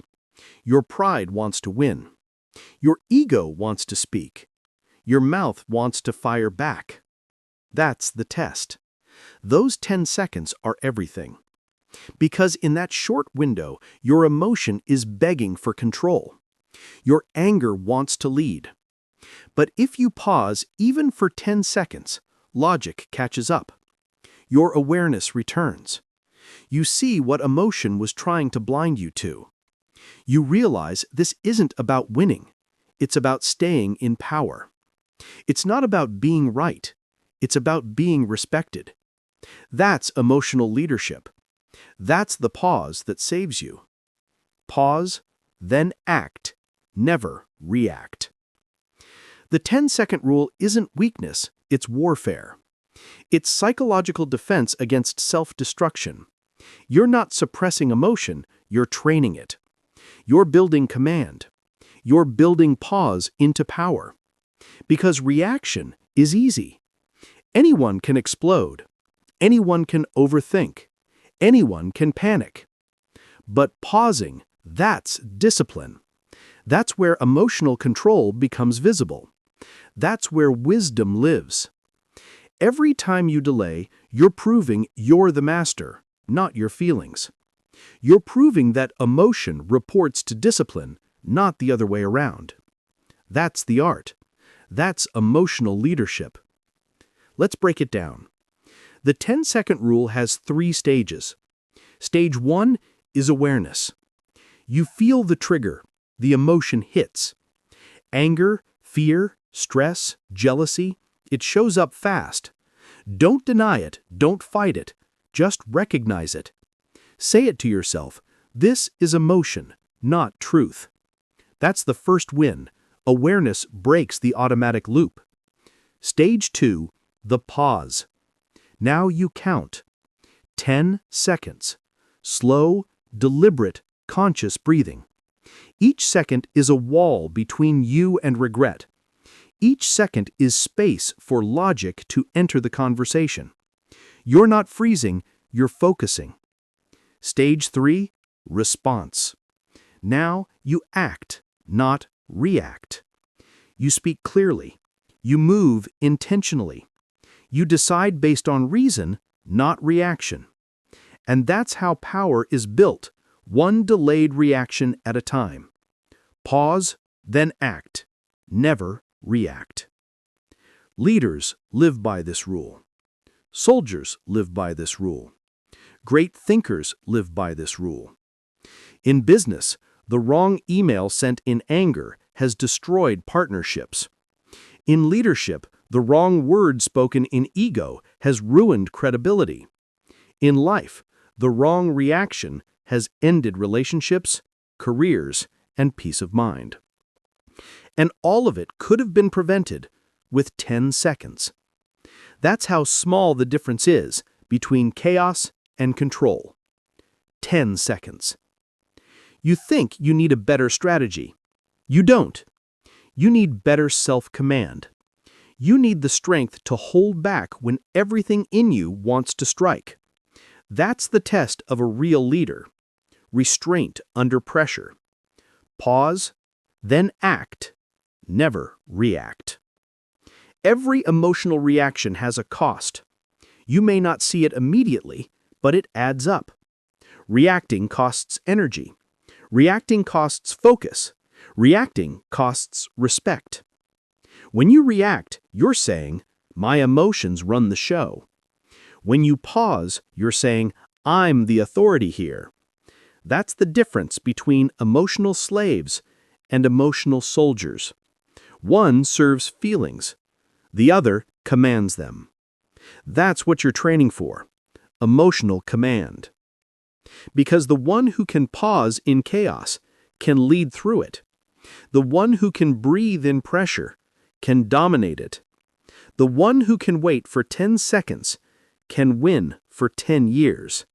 Your pride wants to win. Your ego wants to speak. Your mouth wants to fire back. That's the test. Those 10 seconds are everything. Because in that short window, your emotion is begging for control. Your anger wants to lead. But if you pause even for 10 seconds, logic catches up. Your awareness returns. You see what emotion was trying to blind you to. You realize this isn't about winning. It's about staying in power. It's not about being right. It's about being respected. That's emotional leadership. That's the pause that saves you. Pause, then act. Never react. The 10-second rule isn't weakness, it's warfare. It's psychological defense against self-destruction. You're not suppressing emotion, you're training it. You're building command. You're building pause into power. Because reaction is easy. Anyone can explode. Anyone can overthink. Anyone can panic. But pausing, that's discipline. That's where emotional control becomes visible. That's where wisdom lives. Every time you delay, you're proving you're the master, not your feelings. You're proving that emotion reports to discipline, not the other way around. That's the art. That's emotional leadership. Let's break it down. The 10-second rule has 3 stages. Stage 1 is awareness. You feel the trigger, the emotion hits. Anger, fear, stress, jealousy, it shows up fast. Don't deny it, don't fight it, just recognize it. Say it to yourself, this is emotion, not truth. That's the first win. Awareness breaks the automatic loop. Stage 2, the pause. Now you count. 10 seconds. Slow, deliberate, conscious breathing. Each second is a wall between you and regret. Each second is space for logic to enter the conversation. You're not freezing, you're focusing. Stage 3, response. Now you act, not react. You speak clearly. You move intentionally. You decide based on reason, not reaction. And that's how power is built, one delayed reaction at a time. Pause, then act. Never react. Leaders live by this rule. Soldiers live by this rule. Great thinkers live by this rule. In business, the wrong email sent in anger has destroyed partnerships. In leadership, the wrong word spoken in ego has ruined credibility. In life, the wrong reaction has ended relationships, careers, and peace of mind. And all of it could have been prevented with 10 seconds. That's how small the difference is between chaos and control. 10 seconds. You think you need a better strategy. You don't. You need better self-command. You need the strength to hold back when everything in you wants to strike. That's the test of a real leader. Restraint under pressure. Pause, then act. Never react. Every emotional reaction has a cost. You may not see it immediately, but it adds up. Reacting costs energy. Reacting costs focus. Reacting costs respect. When you react, you're saying, "My emotions run the show." When you pause, you're saying, "I'm the authority here." That's the difference between emotional slaves and emotional soldiers. One serves feelings. The other commands them. That's what you're training for, emotional command. Because the one who can pause in chaos can lead through it. The one who can breathe in pressure can dominate it. The one who can wait for 10 seconds can win for 10 years.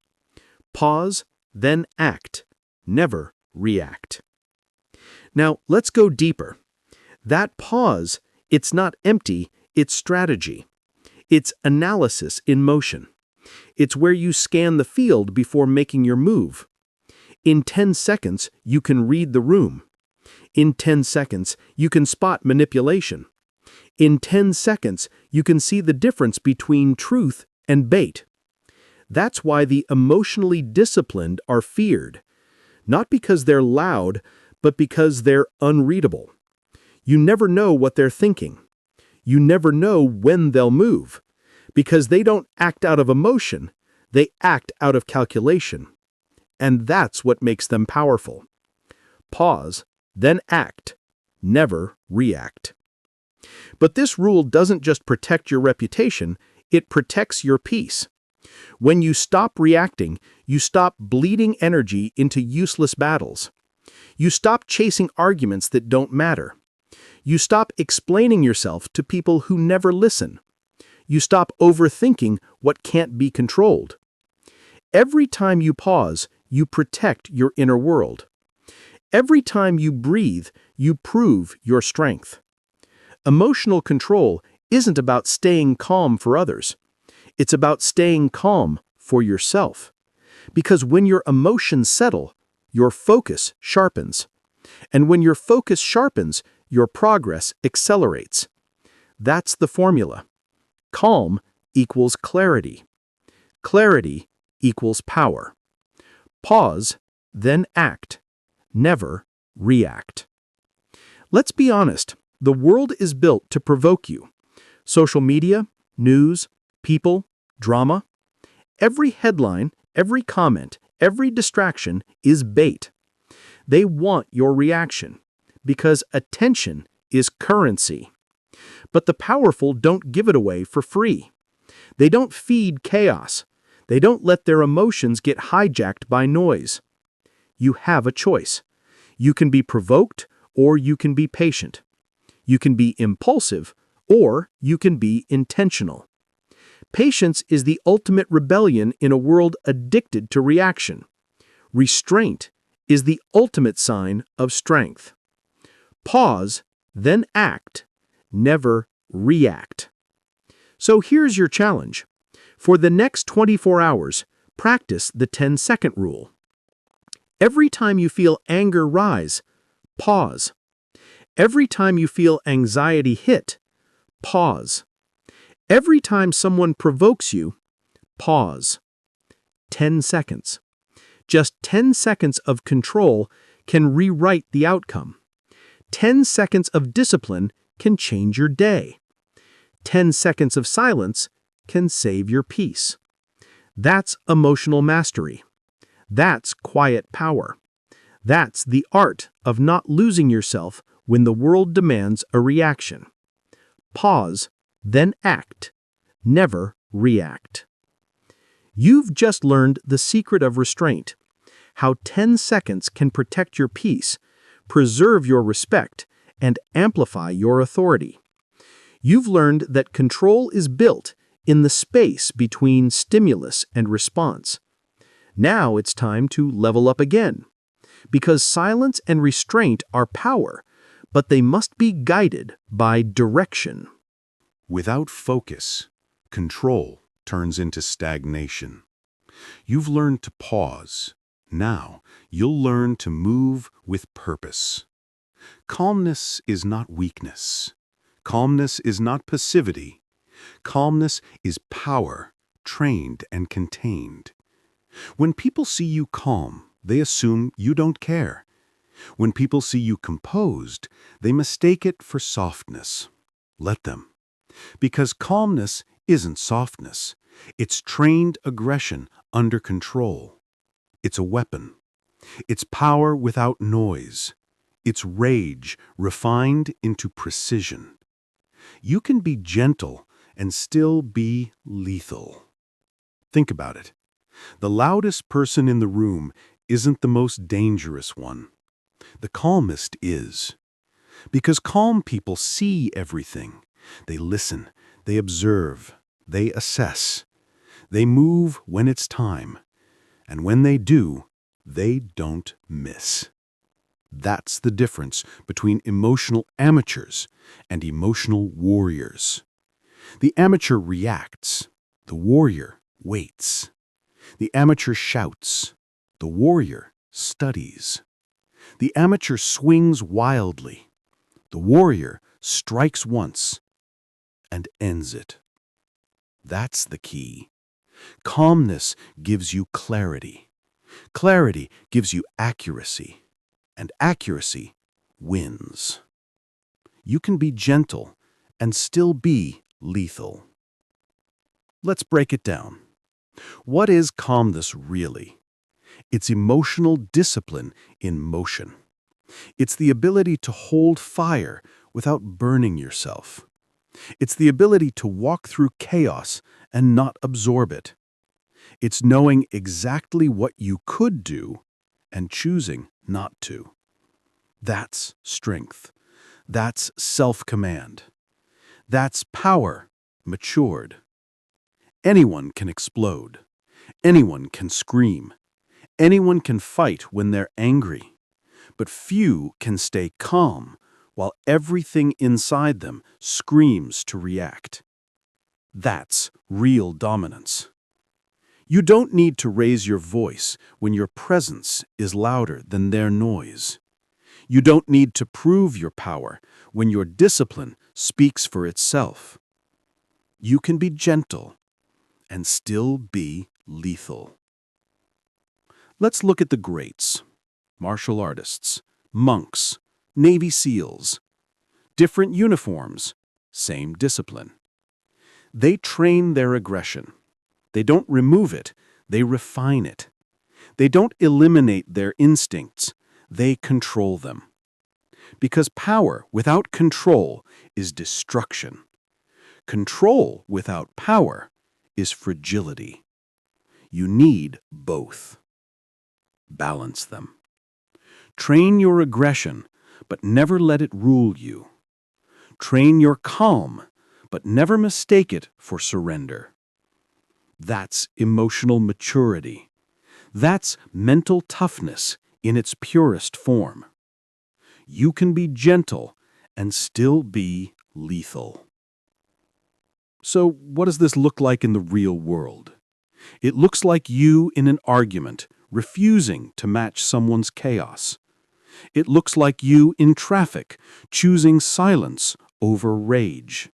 Pause, then act. Never react. Now, let's go deeper. That pause, it's not empty, it's strategy. It's analysis in motion. It's where you scan the field before making your move. In 10 seconds, you can read the room. In 10 seconds, you can spot manipulation. In 10 seconds, you can see the difference between truth and bait. That's why the emotionally disciplined are feared. Not because they're loud, but because they're unreadable. You never know what they're thinking. You never know when they'll move. Because they don't act out of emotion, they act out of calculation. And that's what makes them powerful. Pause, then act. Never react. But this rule doesn't just protect your reputation, it protects your peace. When you stop reacting, you stop bleeding energy into useless battles. You stop chasing arguments that don't matter. You stop explaining yourself to people who never listen. You stop overthinking what can't be controlled. Every time you pause, you protect your inner world. Every time you breathe, you prove your strength. Emotional control isn't about staying calm for others. It's about staying calm for yourself. Because when your emotions settle, your focus sharpens. And when your focus sharpens, your progress accelerates. That's the formula. Calm equals clarity. Clarity equals power. Pause, then act. Never react. Let's be honest, the world is built to provoke you. Social media, news, people, drama. Every headline, every comment, every distraction is bait. They want your reaction because attention is currency. But the powerful don't give it away for free. They don't feed chaos. They don't let their emotions get hijacked by noise. You have a choice. You can be provoked or you can be patient. You can be impulsive or you can be intentional. Patience is the ultimate rebellion in a world addicted to reaction. Restraint is the ultimate sign of strength. Pause, then act. Never react. So here's your challenge. For the next 24 hours, practice the 10-second rule. Every time you feel anger rise, pause. Every time you feel anxiety hit, pause. Every time someone provokes you, pause. 10 seconds. Just 10 seconds of control can rewrite the outcome. 10 seconds of discipline can change your day. 10 seconds of silence can save your peace. That's emotional mastery. That's quiet power. That's the art of not losing yourself when the world demands a reaction. Pause, then act. Never react. You've just learned the secret of restraint, how 10 seconds can protect your peace, preserve your respect, and amplify your authority. You've learned that control is built in the space between stimulus and response. Now it's time to level up again. Because silence and restraint are power, but they must be guided by direction. Without focus, control turns into stagnation. You've learned to pause. Now you'll learn to move with purpose. Calmness is not weakness. Calmness is not passivity. Calmness is power, trained and contained. When people see you calm, they assume you don't care. When people see you composed, they mistake it for softness. Let them. Because calmness isn't softness. It's trained aggression under control. It's a weapon. It's power without noise. It's rage refined into precision. You can be gentle and still be lethal. Think about it. The loudest person in the room isn't the most dangerous one. The calmest is. Because calm people see everything. They listen, they observe, they assess. They move when it's time. And when they do, they don't miss. That's the difference between emotional amateurs and emotional warriors. The amateur reacts. The warrior waits. The amateur shouts. The warrior studies. The amateur swings wildly. The warrior strikes once and ends it. That's the key. Calmness gives you clarity. Clarity gives you accuracy. And accuracy wins. You can be gentle and still be lethal. Let's break it down. What is calmness really? It's emotional discipline in motion. It's the ability to hold fire without burning yourself. It's the ability to walk through chaos and not absorb it. It's knowing exactly what you could do and choosing not to. That's strength. That's self-command. That's power matured. Anyone can explode. Anyone can scream. Anyone can fight when they're angry. But few can stay calm while everything inside them screams to react. That's real dominance. You don't need to raise your voice when your presence is louder than their noise. You don't need to prove your power when your discipline speaks for itself. You can be gentle and still be lethal. Let's look at the greats. Martial artists, monks, Navy SEALs. Different uniforms, same discipline. They train their aggression. They don't remove it, they refine it. They don't eliminate their instincts, they control them. Because power without control is destruction. Control without power is fragility. You need both. Balance them. Train your aggression, but never let it rule you. Train your calm, but never mistake it for surrender. That's emotional maturity. That's mental toughness in its purest form. You can be gentle and still be lethal. So, what does this look like in the real world? It looks like you in an argument, refusing to match someone's chaos. It looks like you in traffic, choosing silence over rage.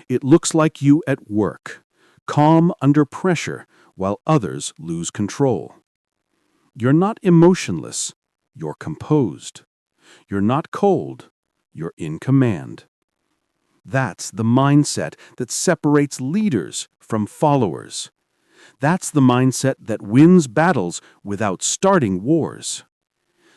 It looks like you at work, calm under pressure while others lose control. You're not emotionless, you're composed. You're not cold, you're in command. That's the mindset that separates leaders from followers. That's the mindset that wins battles without starting wars.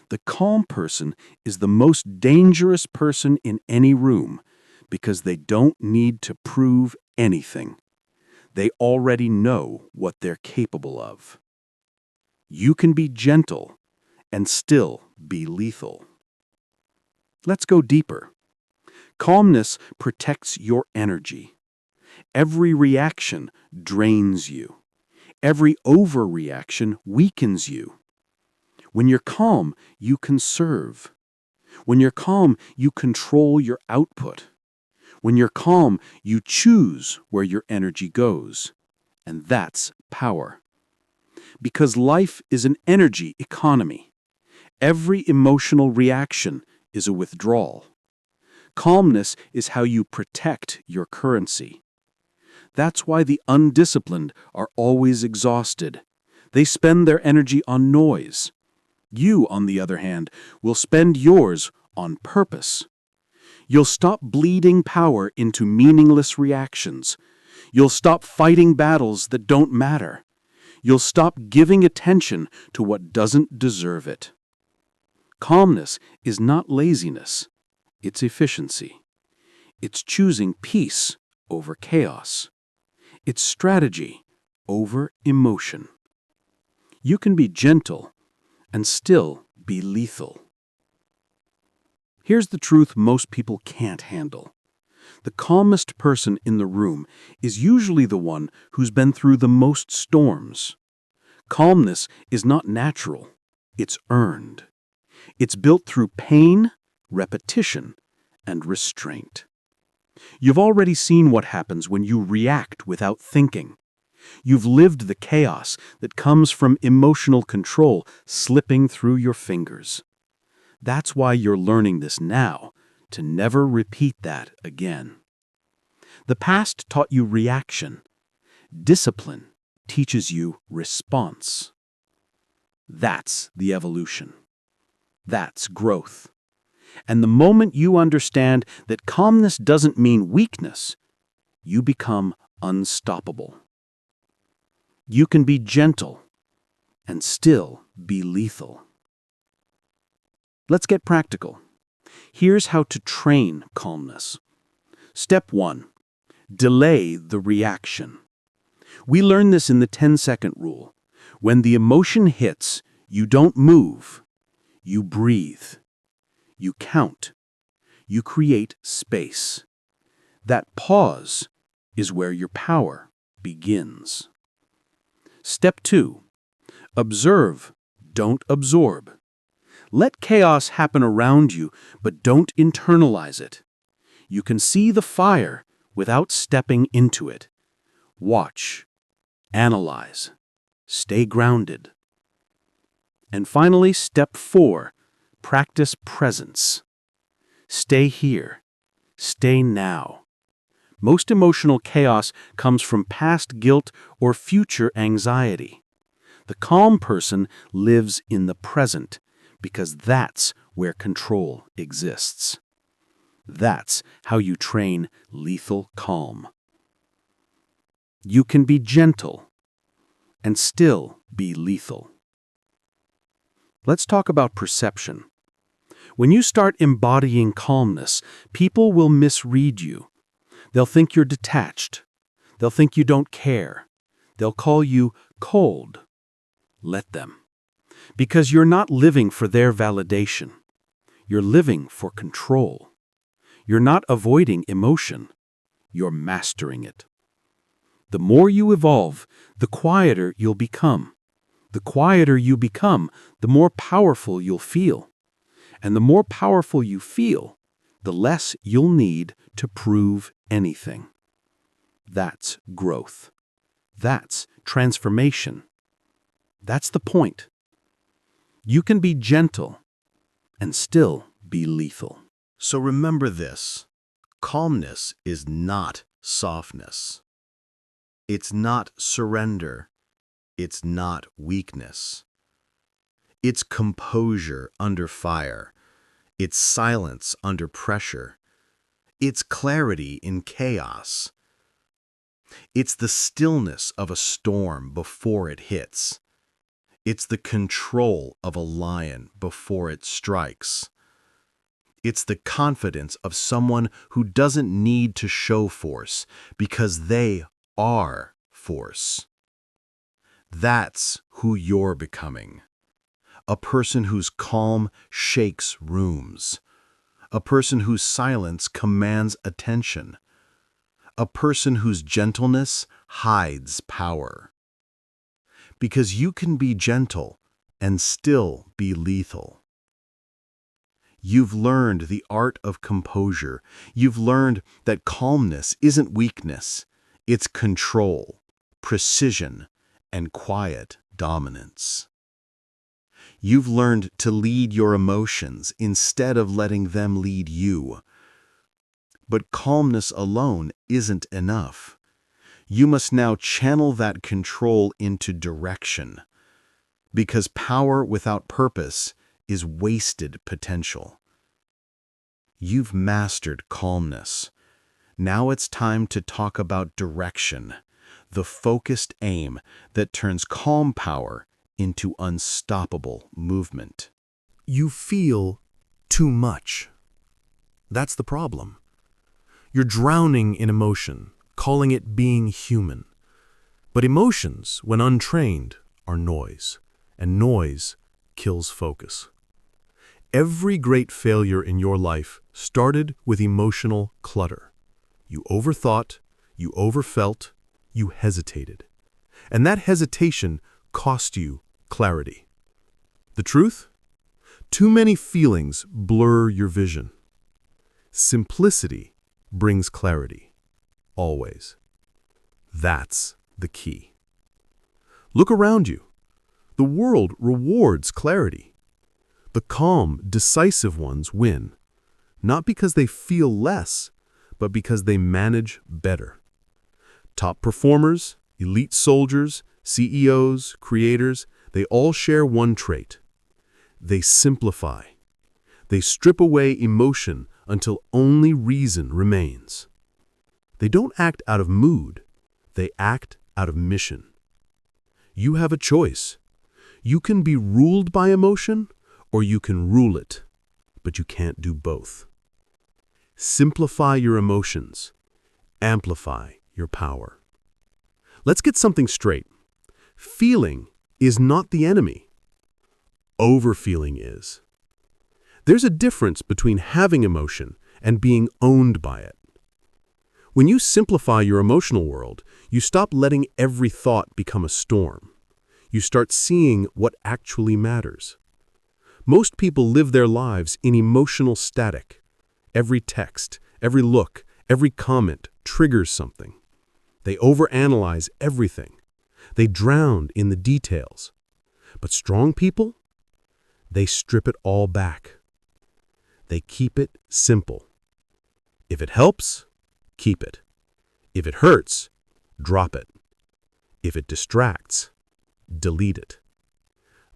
The calm person is the most dangerous person in any room because they don't need to prove anything. They already know what they're capable of. You can be gentle and still be lethal. Let's go deeper. Calmness protects your energy. Every reaction drains you. Every overreaction weakens you. When you're calm, you conserve. When you're calm, you control your output. When you're calm, you choose where your energy goes. And that's power. Because life is an energy economy. Every emotional reaction is a withdrawal. Calmness is how you protect your currency. That's why the undisciplined are always exhausted. They spend their energy on noise. You, on the other hand, will spend yours on purpose. You'll stop bleeding power into meaningless reactions. You'll stop fighting battles that don't matter. You'll stop giving attention to what doesn't deserve it. Calmness is not laziness. It's efficiency. It's choosing peace over chaos. It's strategy over emotion. You can be gentle and still be lethal. Here's the truth most people can't handle. The calmest person in the room is usually the one who's been through the most storms. Calmness is not natural. It's earned. It's built through pain, repetition, and restraint. You've already seen what happens when you react without thinking. You've lived the chaos that comes from emotional control slipping through your fingers. That's why you're learning this now, to never repeat that again. The past taught you reaction. Discipline teaches you response. That's the evolution. That's growth. And the moment you understand that calmness doesn't mean weakness, you become unstoppable. You can be gentle and still be lethal. Let's get practical. Here's how to train calmness. Step 1. Delay the reaction. We learn this in the 10-second rule. When the emotion hits, you don't move. You breathe. You count. You create space. That pause is where your power begins. Step 2. Observe, don't absorb. Let chaos happen around you, but don't internalize it. You can see the fire without stepping into it. Watch. Analyze. Stay grounded. And finally, step 4. Practice presence. Stay here. Stay now. Most emotional chaos comes from past guilt or future anxiety. The calm person lives in the present because that's where control exists. That's how you train lethal calm. You can be gentle and still be lethal. Let's talk about perception. When you start embodying calmness, people will misread you. They'll think you're detached. They'll think you don't care. They'll call you cold. Let them. Because you're not living for their validation. You're living for control. You're not avoiding emotion. You're mastering it. The more you evolve, the quieter you'll become. The quieter you become, the more powerful you'll feel. And the more powerful you feel, the less you'll need to prove anything. That's growth. That's transformation. That's the point. You can be gentle and still be lethal. So remember this. Calmness is not softness. It's not surrender. It's not weakness. It's composure under fire. It's silence under pressure. It's clarity in chaos. It's the stillness of a storm before it hits. It's the control of a lion before it strikes. It's the confidence of someone who doesn't need to show force because they are force. That's who you're becoming. A person whose calm shakes rooms. A person whose silence commands attention. A person whose gentleness hides power. Because you can be gentle and still be lethal. You've learned the art of composure. You've learned that calmness isn't weakness. It's control, precision, and quiet dominance. You've learned to lead your emotions instead of letting them lead you. But calmness alone isn't enough. You must now channel that control into direction. Because power without purpose is wasted potential. You've mastered calmness. Now it's time to talk about direction, the focused aim that turns calm power into unstoppable movement. You feel too much. That's the problem. You're drowning in emotion, calling it being human. But emotions, when untrained, are noise, and noise kills focus. Every great failure in your life started with emotional clutter. You overthought, you overfelt, you hesitated. And that hesitation cost you clarity. The truth? Too many feelings blur your vision. Simplicity brings clarity. Always. That's the key. Look around you. The world rewards clarity. The calm, decisive ones win, not because they feel less, but because they manage better. Top performers, elite soldiers, CEOs, creators, they all share one trait. They simplify. They strip away emotion until only reason remains. They don't act out of mood. They act out of mission. You have a choice. You can be ruled by emotion, or you can rule it, but you can't do both. Simplify your emotions. Amplify your power. Let's get something straight. Feeling is not the enemy. Overfeeling is. There's a difference between having emotion and being owned by it. When you simplify your emotional world, you stop letting every thought become a storm. You start seeing what actually matters. Most people live their lives in emotional static. Every text, every look, every comment triggers something. They overanalyze everything. They drown in the details. But strong people, they strip it all back. They keep it simple. If it helps, keep it. If it hurts, drop it. If it distracts, delete it.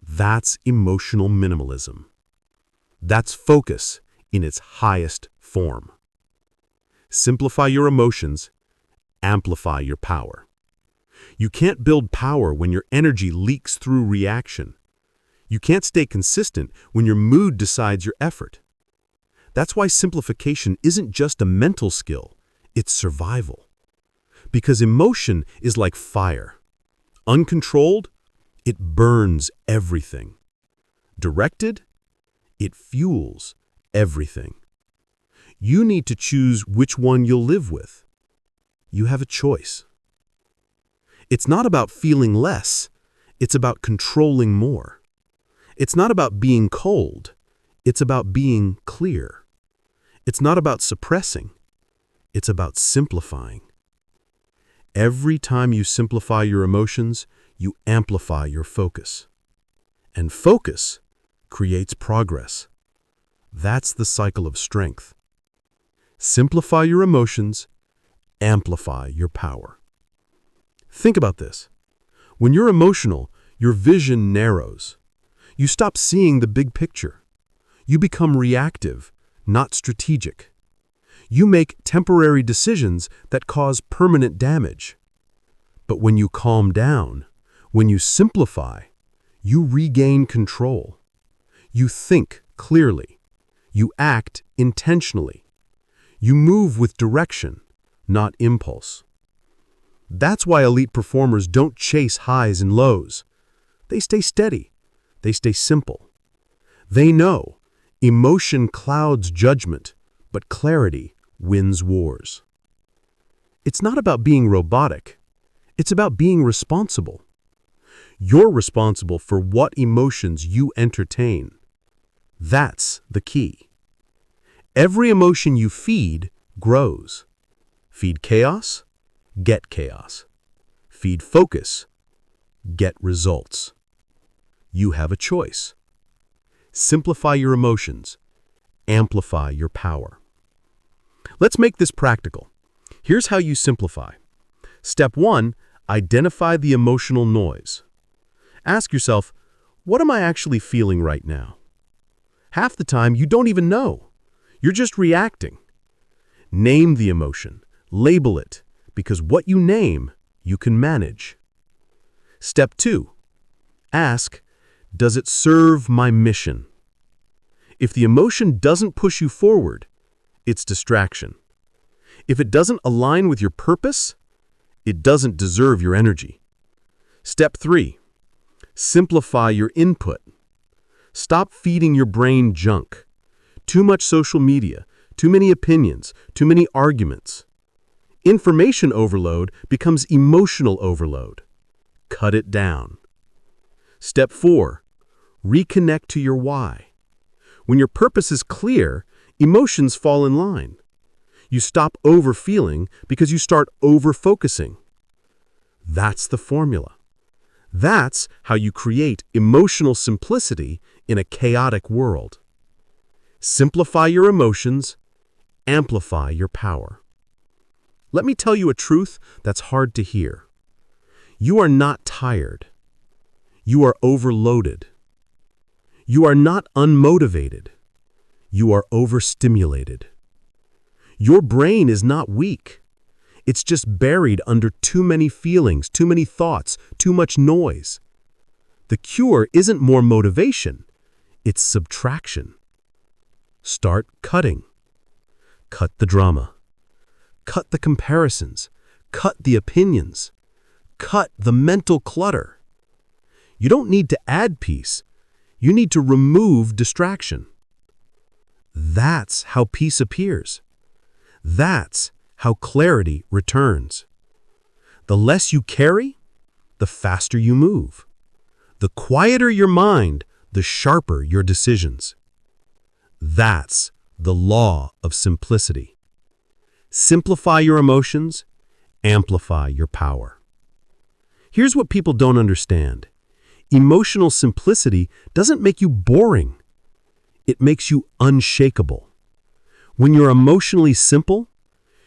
That's emotional minimalism. That's focus in its highest form. Simplify your emotions, amplify your power. You can't build power when your energy leaks through reaction. You can't stay consistent when your mood decides your effort. That's why simplification isn't just a mental skill, it's survival. Because emotion is like fire. Uncontrolled, it burns everything. Directed, it fuels everything. You need to choose which one you'll live with. You have a choice. It's not about feeling less, it's about controlling more. It's not about being cold, it's about being clear. It's not about suppressing, it's about simplifying. Every time you simplify your emotions, you amplify your focus. And focus creates progress. That's the cycle of strength. Simplify your emotions, amplify your power. Think about this. When you're emotional, your vision narrows. You stop seeing the big picture. You become reactive, not strategic. You make temporary decisions that cause permanent damage. But when you calm down, when you simplify, you regain control. You think clearly. You act intentionally. You move with direction, not impulse. That's why elite performers don't chase highs and lows. They stay steady. They stay simple. They know emotion clouds judgment, but clarity wins wars. It's not about being robotic. It's about being responsible. You're responsible for what emotions you entertain. That's the key. Every emotion you feed grows. Feed chaos, get chaos. Feed focus, get results. You have a choice. Simplify your emotions, amplify your power. Let's make this practical. Here's how you simplify. Step 1, identify the emotional noise. Ask yourself, what am I actually feeling right now? Half the time, you don't even know. You're just reacting. Name the emotion. Label it, because what you name, you can manage. Step 2, ask, does it serve my mission? If the emotion doesn't push you forward, it's distraction. If it doesn't align with your purpose, it doesn't deserve your energy. Step 3, simplify your input. Stop feeding your brain junk. Too much social media, too many opinions, too many arguments. Information overload becomes emotional overload. Cut it down. Step 4, reconnect to your why. When your purpose is clear, emotions fall in line. You stop overfeeling because you start over-focusing. That's the formula. That's how you create emotional simplicity in a chaotic world. Simplify your emotions, amplify your power. Let me tell you a truth that's hard to hear. You are not tired. You are overloaded. You are not unmotivated. You are overstimulated. Your brain is not weak. It's just buried under too many feelings, too many thoughts, too much noise. The cure isn't more motivation. It's subtraction. Start cutting. Cut the drama. Cut the comparisons. Cut the opinions. Cut the mental clutter. You don't need to add peace. You need to remove distraction. That's how peace appears. That's how clarity returns. The less you carry, the faster you move. The quieter your mind, the sharper your decisions. That's the law of simplicity. Simplify your emotions, amplify your power. Here's what people don't understand. Emotional simplicity doesn't make you boring. It makes you unshakable. When you're emotionally simple,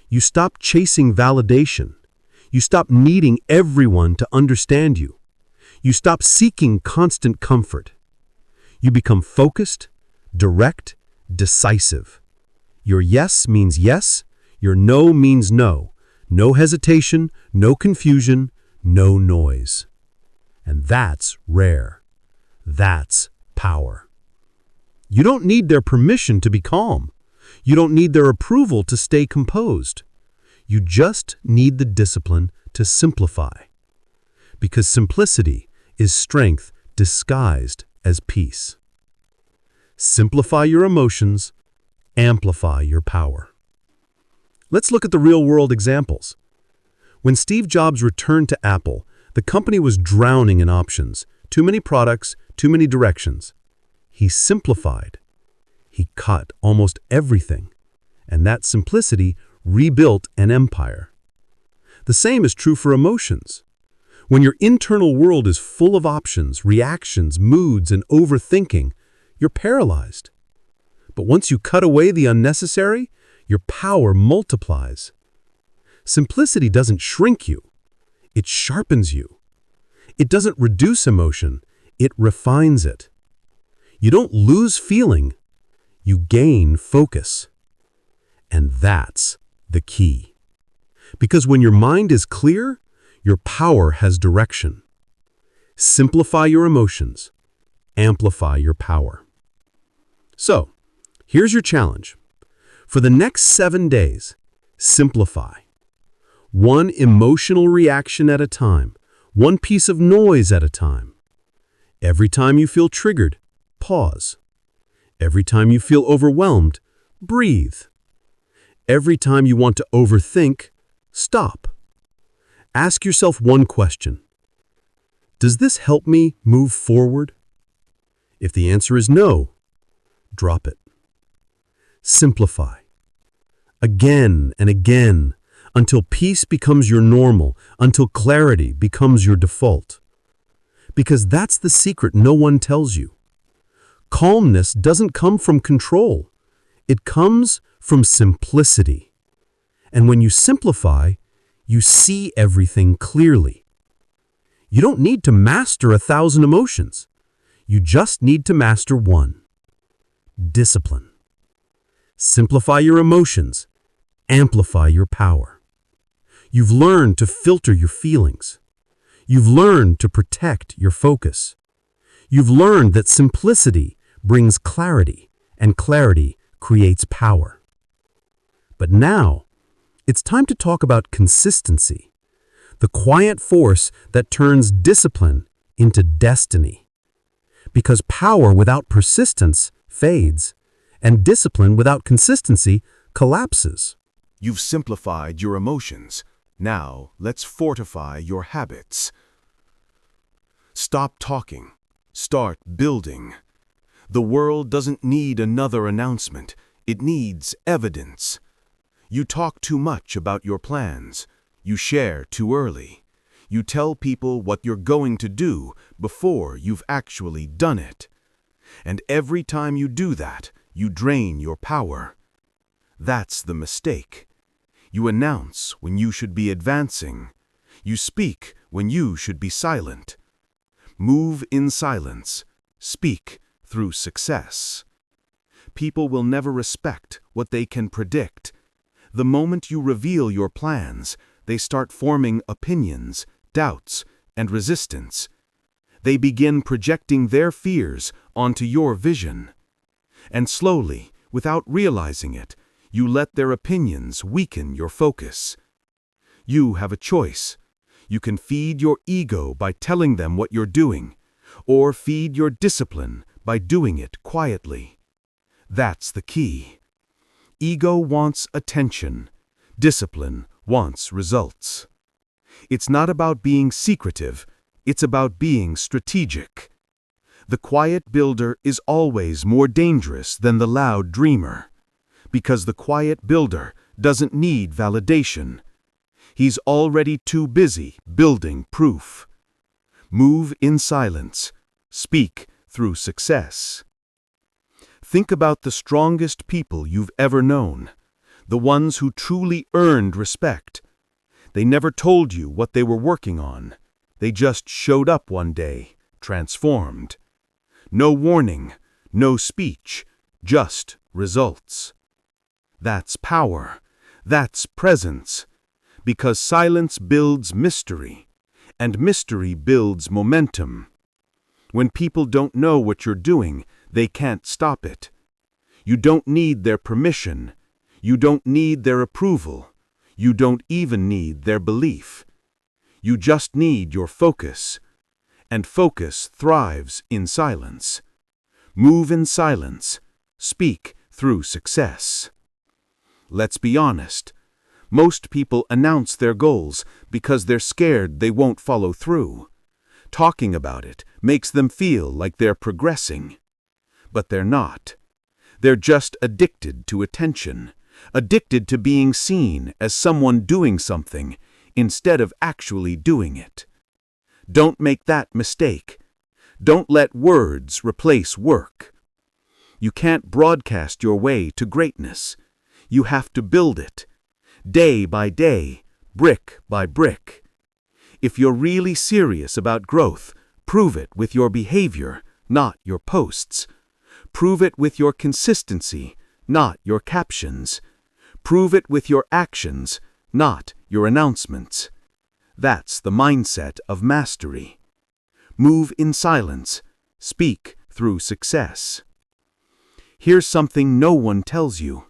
you stop chasing validation. You stop needing everyone to understand you. You stop seeking constant comfort. You become focused, direct, decisive. Your yes means yes. Your no means no. No hesitation, no confusion, no noise. And that's rare. That's power. You don't need their permission to be calm. You don't need their approval to stay composed. You just need the discipline to simplify. Because simplicity is strength disguised as peace. Simplify your emotions, amplify your power. Let's look at the real-world examples. When Steve Jobs returned to Apple, the company was drowning in options, too many products, too many directions. He simplified. He cut almost everything, and that simplicity rebuilt an empire. The same is true for emotions. When your internal world is full of options, reactions, moods, and overthinking, you're paralyzed. But once you cut away the unnecessary, your power multiplies. Simplicity doesn't shrink you. It sharpens you. It doesn't reduce emotion. It refines it. You don't lose feeling. You gain focus. And that's the key. Because when your mind is clear, your power has direction. Simplify your emotions. Amplify your power. So, here's your challenge. For the next 7 days, simplify. One emotional reaction at a time, one piece of noise at a time. Every time you feel triggered, pause. Every time you feel overwhelmed, breathe. Every time you want to overthink, stop. Ask yourself one question. Does this help me move forward? If the answer is no, drop it. Simplify. Again and again, until peace becomes your normal, until clarity becomes your default. Because that's the secret no one tells you. Calmness doesn't come from control. It comes from simplicity. And when you simplify, you see everything clearly. You don't need to master 1,000 emotions. You just need to master one: discipline. Simplify your emotions. Amplify your power. You've learned to filter your feelings. You've learned to protect your focus. You've learned that simplicity brings clarity, and clarity creates power. But now, it's time to talk about consistency, the quiet force that turns discipline into destiny. Because power without persistence fades, and discipline without consistency collapses. You've simplified your emotions. Now, let's fortify your habits. Stop talking. Start building. The world doesn't need another announcement. It needs evidence. You talk too much about your plans. You share too early. You tell people what you're going to do before you've actually done it. And every time you do that, you drain your power. That's the mistake. You announce when you should be advancing. You speak when you should be silent. Move in silence. Speak through success. People will never respect what they can predict. The moment you reveal your plans, they start forming opinions, doubts, and resistance. They begin projecting their fears onto your vision. And slowly, without realizing it, you let their opinions weaken your focus. You have a choice. You can feed your ego by telling them what you're doing, or feed your discipline by doing it quietly. That's the key. Ego wants attention. Discipline wants results. It's not about being secretive. It's about being strategic. The quiet builder is always more dangerous than the loud dreamer, because the quiet builder doesn't need validation. He's already too busy building proof. Move in silence. Speak through success. Think about the strongest people you've ever known, the ones who truly earned respect. They never told you what they were working on. They just showed up one day, transformed. No warning, no speech, just results. That's power. That's presence. Because silence builds mystery, and mystery builds momentum. When people don't know what you're doing, they can't stop it. You don't need their permission. You don't need their approval. You don't even need their belief. You just need your focus. And focus thrives in silence. Move in silence. Speak through success. Let's be honest. Most people announce their goals because they're scared they won't follow through. Talking about it makes them feel like they're progressing. But they're not. They're just addicted to attention, addicted to being seen as someone doing something instead of actually doing it. Don't make that mistake. Don't let words replace work. You can't broadcast your way to greatness. You have to build it. Day by day, brick by brick. If you're really serious about growth, prove it with your behavior, not your posts. Prove it with your consistency, not your captions. Prove it with your actions, not your announcements. That's the mindset of mastery. Move in silence. Speak through success. Here's something no one tells you.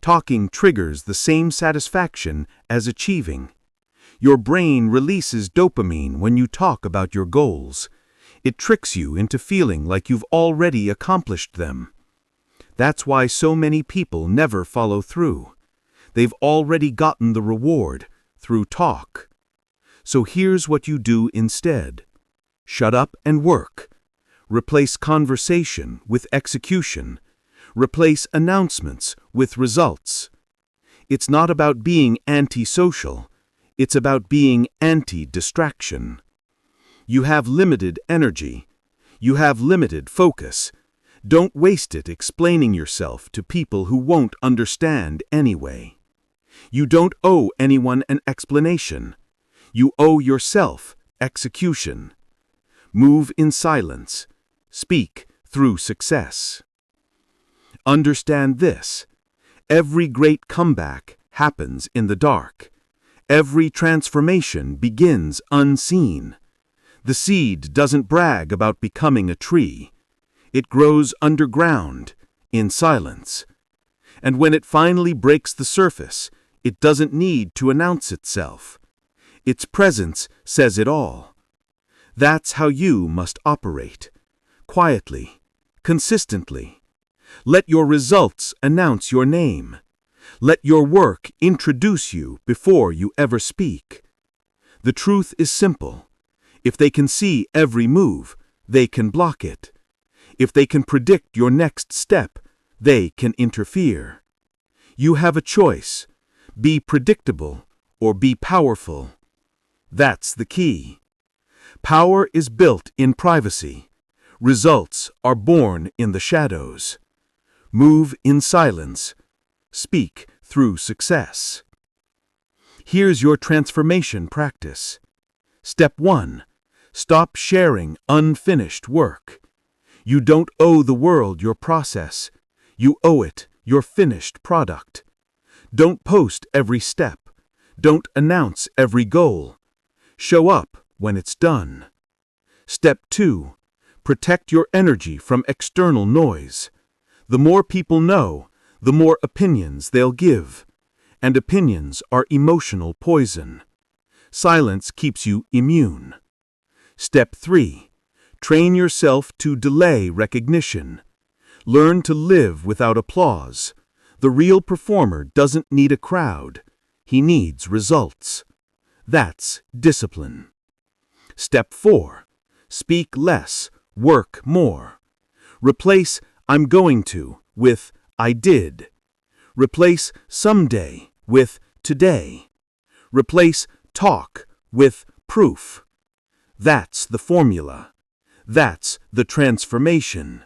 Talking triggers the same satisfaction as achieving. Your brain releases dopamine when you talk about your goals. It tricks you into feeling like you've already accomplished them. That's why so many people never follow through. They've already gotten the reward through talk. So here's what you do instead. Shut up and work. Replace conversation with execution. Replace announcements with results. It's not about being antisocial. It's about being anti-distraction. You have limited energy. You have limited focus. Don't waste it explaining yourself to people who won't understand anyway. You don't owe anyone an explanation. You owe yourself execution. Move in silence. Speak through success. Understand this. Every great comeback happens in the dark. Every transformation begins unseen. The seed doesn't brag about becoming a tree. It grows underground, in silence. And when it finally breaks the surface, it doesn't need to announce itself. Its presence says it all. That's how you must operate. Quietly, consistently. Let your results announce your name. Let your work introduce you before you ever speak. The truth is simple. If they can see every move, they can block it. If they can predict your next step, they can interfere. You have a choice. Be predictable or be powerful. That's the key. Power is built in privacy. Results are born in the shadows. Move in silence. Speak through success. Here's your transformation practice. Step 1. Stop sharing unfinished work. You don't owe the world your process. You owe it your finished product. Don't post every step. Don't announce every goal. Show up when it's done. Step 2. Protect your energy from external noise. The more people know, the more opinions they'll give. And opinions are emotional poison. Silence keeps you immune. Step 3. Train yourself to delay recognition. Learn to live without applause. The real performer doesn't need a crowd. He needs results. That's discipline. Step 4. Speak less, work more. Replace "I'm going to" with "I did." Replace "someday" with "today." Replace "talk" with "proof." That's the formula. That's the transformation.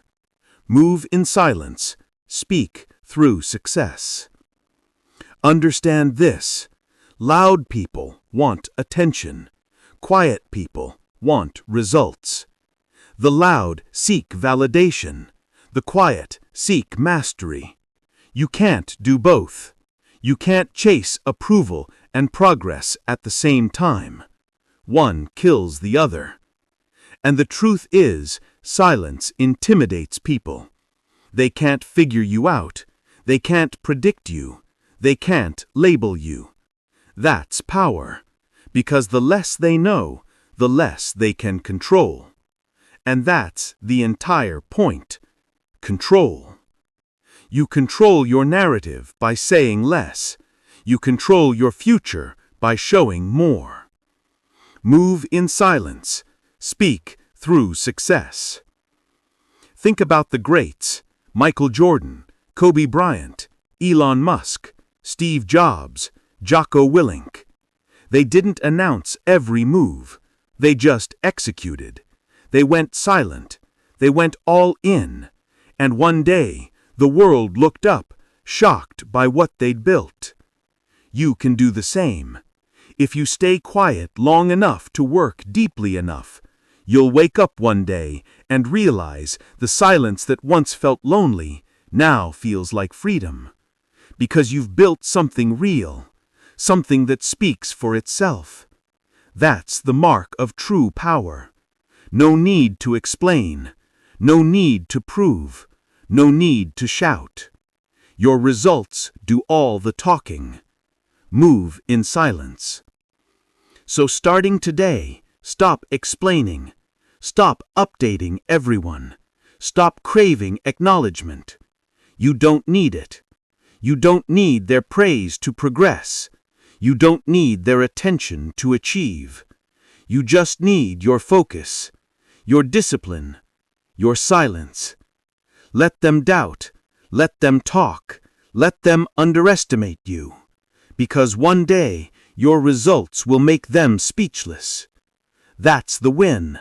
Move in silence. Speak through success. Understand this. Loud people want attention. Quiet people want results. The loud seek validation. The quiet seek mastery. You can't do both. You can't chase approval and progress at the same time. One kills the other. And the truth is, silence intimidates people. They can't figure you out. They can't predict you. They can't label you. That's power, because the less they know, the less they can control. And that's the entire point. Control. You control your narrative by saying less. You control your future by showing more. Move in silence. Speak through success. Think about the greats: Michael Jordan, Kobe Bryant, Elon Musk, Steve Jobs, Jocko Willink. They didn't announce every move. They just executed. They went silent. They went all in. And one day, the world looked up, shocked by what they'd built. You can do the same. If you stay quiet long enough to work deeply enough, you'll wake up one day and realize the silence that once felt lonely now feels like freedom. Because you've built something real, something that speaks for itself. That's the mark of true power. No need to explain, no need to prove, no need to shout. Your results do all the talking. Move in silence. So starting today, stop explaining. Stop updating everyone. Stop craving acknowledgement. You don't need it. You don't need their praise to progress. You don't need their attention to achieve. You just need your focus, your discipline, your silence. Let them doubt. Let them talk. Let them underestimate you. Because one day, your results will make them speechless. That's the win.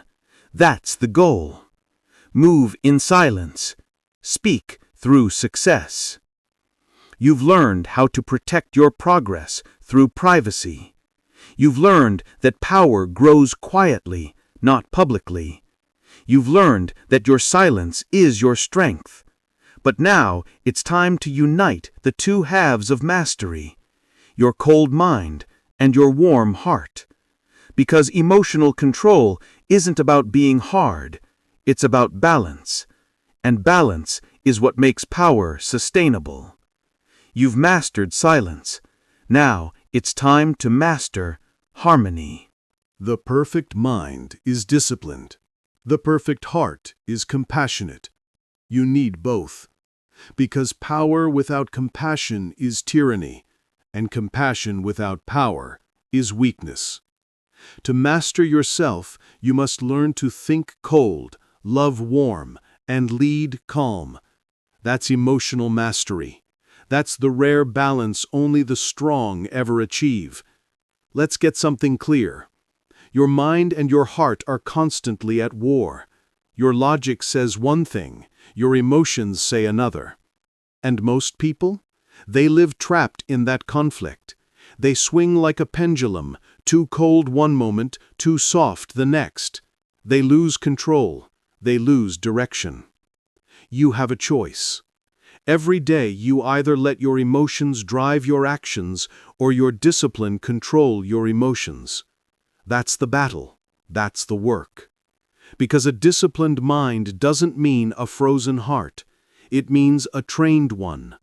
That's the goal. Move in silence. speak through success. You've learned how to protect your progress through privacy. You've learned that power grows quietly, not publicly. You've learned that your silence is your strength. But now it's time to unite the two halves of mastery, your cold mind and your warm heart. Because emotional control isn't about being hard, it's about balance. And balance is what makes power sustainable. You've mastered silence. Now it's time to master harmony. The perfect mind is disciplined. The perfect heart is compassionate. You need both. Because power without compassion is tyranny, and compassion without power is weakness. To master yourself, you must learn to think cold, love warm, and lead calm. That's emotional mastery. That's the rare balance only the strong ever achieve. Let's get something clear. Your mind and your heart are constantly at war. Your logic says one thing, your emotions say another. And most people? They live trapped in that conflict. They swing like a pendulum, too cold one moment, too soft the next. They lose control. They lose direction. You have a choice. Every day you either let your emotions drive your actions or your discipline control your emotions. That's the battle. That's the work. Because a disciplined mind doesn't mean a frozen heart. It means a trained one.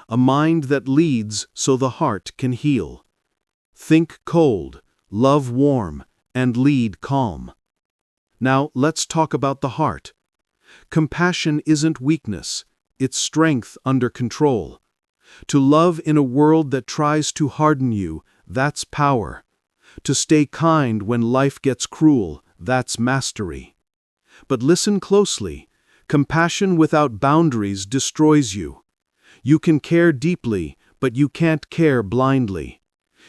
A mind that leads so the heart can heal. Think cold, love warm, and lead calm. Now let's talk about the heart. Compassion isn't weakness. It's strength under control. To love in a world that tries to harden you, that's power. To stay kind when life gets cruel, that's mastery. But listen closely. Compassion without boundaries destroys you. You can care deeply, but you can't care blindly.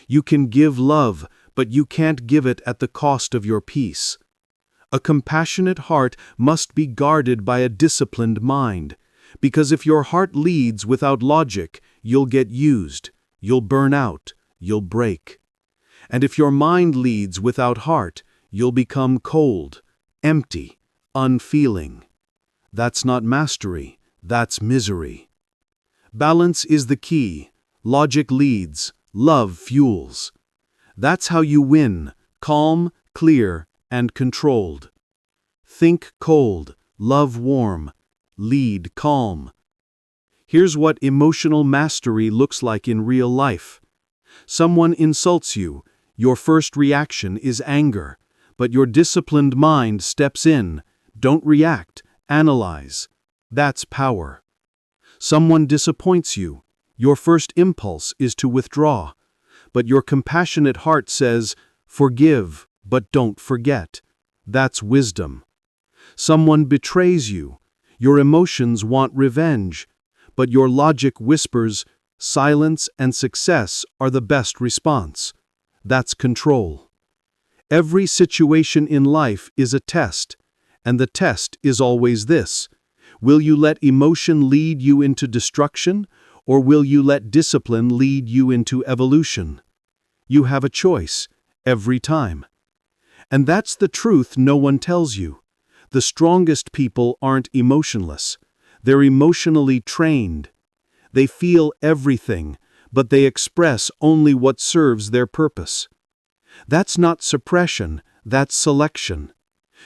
You can give love, but you can't give it at the cost of your peace. A compassionate heart must be guarded by a disciplined mind. Because if your heart leads without logic, you'll get used, you'll burn out, you'll break. And if your mind leads without heart, you'll become cold, empty, unfeeling. That's not mastery, that's misery. Balance is the key. Logic leads, love fuels. That's how you win, calm, clear, and controlled. Think cold, love warm, lead calm. Here's what emotional mastery looks like in real life. Someone insults you. Your first reaction is anger, but your disciplined mind steps in. Don't react, analyze. That's power. Someone disappoints you. Your first impulse is to withdraw, but your compassionate heart says, forgive, but don't forget. That's wisdom. Someone betrays you. Your emotions want revenge, but your logic whispers, silence and success are the best response. That's control. Every situation in life is a test, and the test is always this. Will you let emotion lead you into destruction, or will you let discipline lead you into evolution? You have a choice, every time. And that's the truth no one tells you. The strongest people aren't emotionless. They're emotionally trained. They feel everything, but they express only what serves their purpose. That's not suppression, that's selection.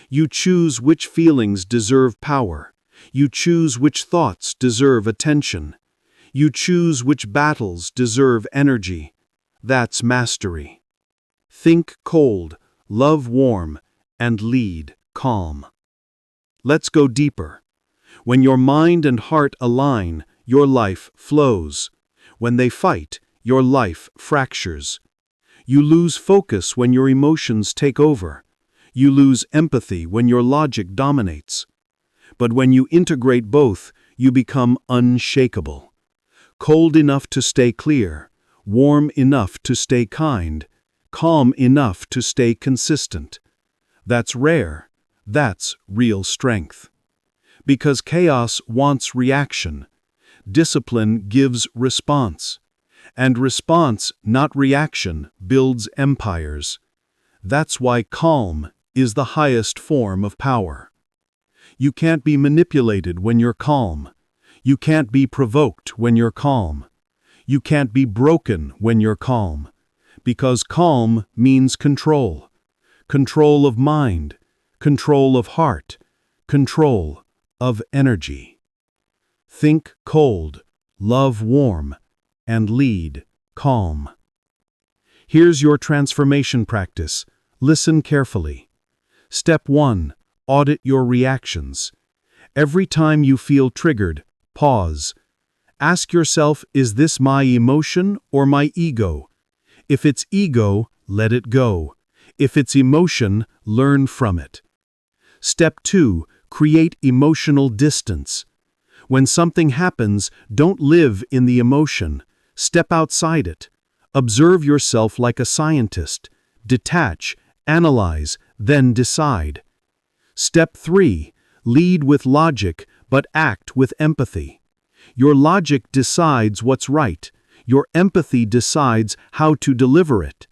You choose which feelings deserve power. You choose which thoughts deserve attention. You choose which battles deserve energy. That's mastery. Think cold, love warm, and lead calm. Let's go deeper. When your mind and heart align, your life flows. When they fight, your life fractures. You lose focus when your emotions take over. You lose empathy when your logic dominates. But when you integrate both, you become unshakable. Cold enough to stay clear, warm enough to stay kind, calm enough to stay consistent. That's rare. That's real strength. Because chaos wants reaction. Discipline gives response. And response, not reaction, builds empires. That's why calm is the highest form of power. You can't be manipulated when you're calm. You can't be provoked when you're calm. You can't be broken when you're calm. Because calm means control. Control of mind, control of heart, control of energy. Think cold, love warm, and lead calm. Here's your transformation practice. Listen carefully. Step 1. Audit your reactions. Every time you feel triggered, pause. Ask yourself, is this my emotion or my ego? If it's ego, let it go. If it's emotion, learn from it. Step 2. Create emotional distance. When something happens, don't live in the emotion. Step outside it. Observe yourself like a scientist. Detach, analyze, then decide. Step 3. Lead with logic, but act with empathy. Your logic decides what's right. Your empathy decides how to deliver it.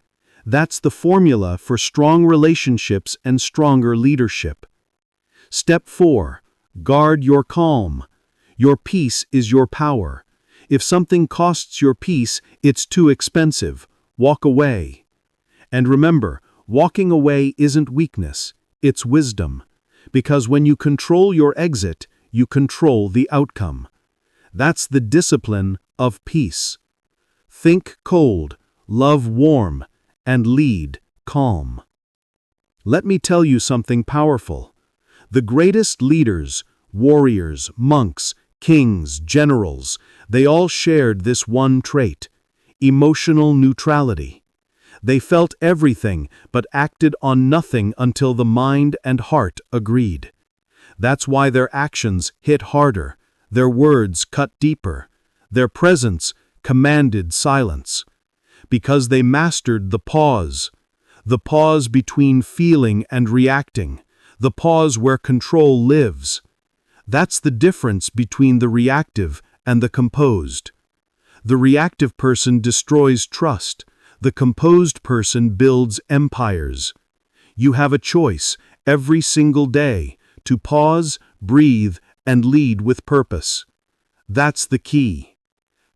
That's the formula for strong relationships and stronger leadership. Step 4. Guard your calm. Your peace is your power. If something costs your peace, it's too expensive. Walk away. And remember, walking away isn't weakness, it's wisdom. Because when you control your exit, you control the outcome. That's the discipline of peace. Think cold, love warm, and lead calm. Let me tell you something powerful. The greatest leaders, warriors, monks, kings, generals, they all shared this one trait: emotional neutrality. They felt everything but acted on nothing until the mind and heart agreed. That's why their actions hit harder, their words cut deeper, their presence commanded silence. Because they mastered the pause between feeling and reacting, the pause where control lives. That's the difference between the reactive and the composed. The reactive person destroys trust. The composed person builds empires. You have a choice every single day to pause, breathe, and lead with purpose. That's the key.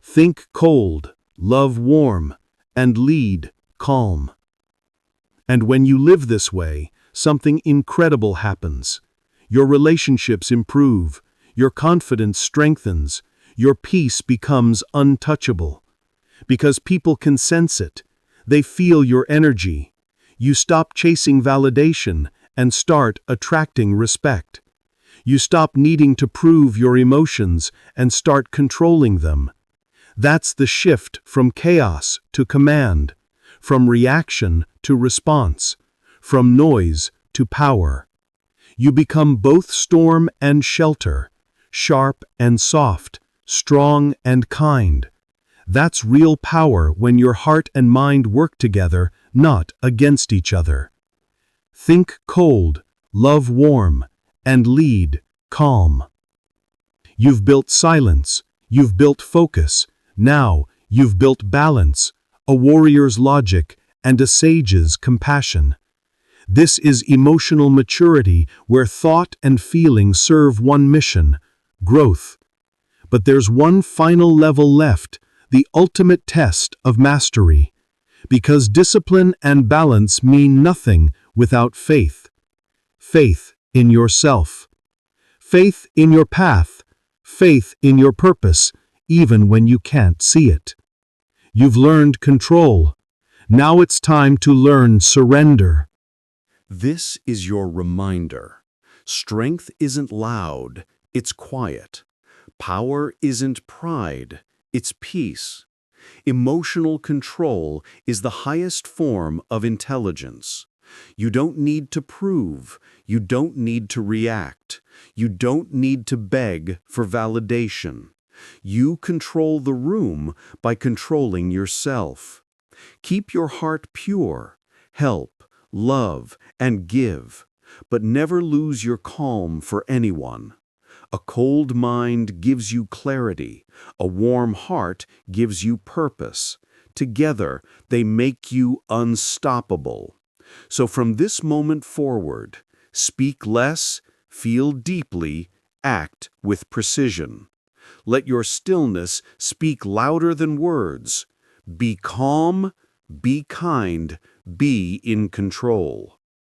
Think cold, love warm, and lead calm. And when you live this way, something incredible happens. Your relationships improve, your confidence strengthens, your peace becomes untouchable. Because people can sense it. They feel your energy. You stop chasing validation and start attracting respect. You stop needing to prove your emotions and start controlling them. That's the shift from chaos to command, from reaction to response, from noise to power. You become both storm and shelter, sharp and soft, strong and kind. That's real power when your heart and mind work together, not against each other. Think cold, love warm, and lead calm. You've built silence, you've built focus, now you've built balance, a warrior's logic, and a sage's compassion. This is emotional maturity where thought and feeling serve one mission: growth. But there's one final level left, the ultimate test of mastery. Because discipline and balance mean nothing without faith. Faith in yourself. Faith in your path. Faith in your purpose, even when you can't see it. You've learned control. Now it's time to learn surrender. This is your reminder. Strength isn't loud, it's quiet. Power isn't pride, it's peace. Emotional control is the highest form of intelligence. You don't need to prove, you don't need to react, you don't need to beg for validation. You control the room by controlling yourself. Keep your heart pure, help, love, and give, but never lose your calm for anyone. A cold mind gives you clarity. A warm heart gives you purpose. Together, they make you unstoppable. So from this moment forward, speak less, feel deeply, act with precision. Let your stillness speak louder than words. Be calm, be kind, be in control.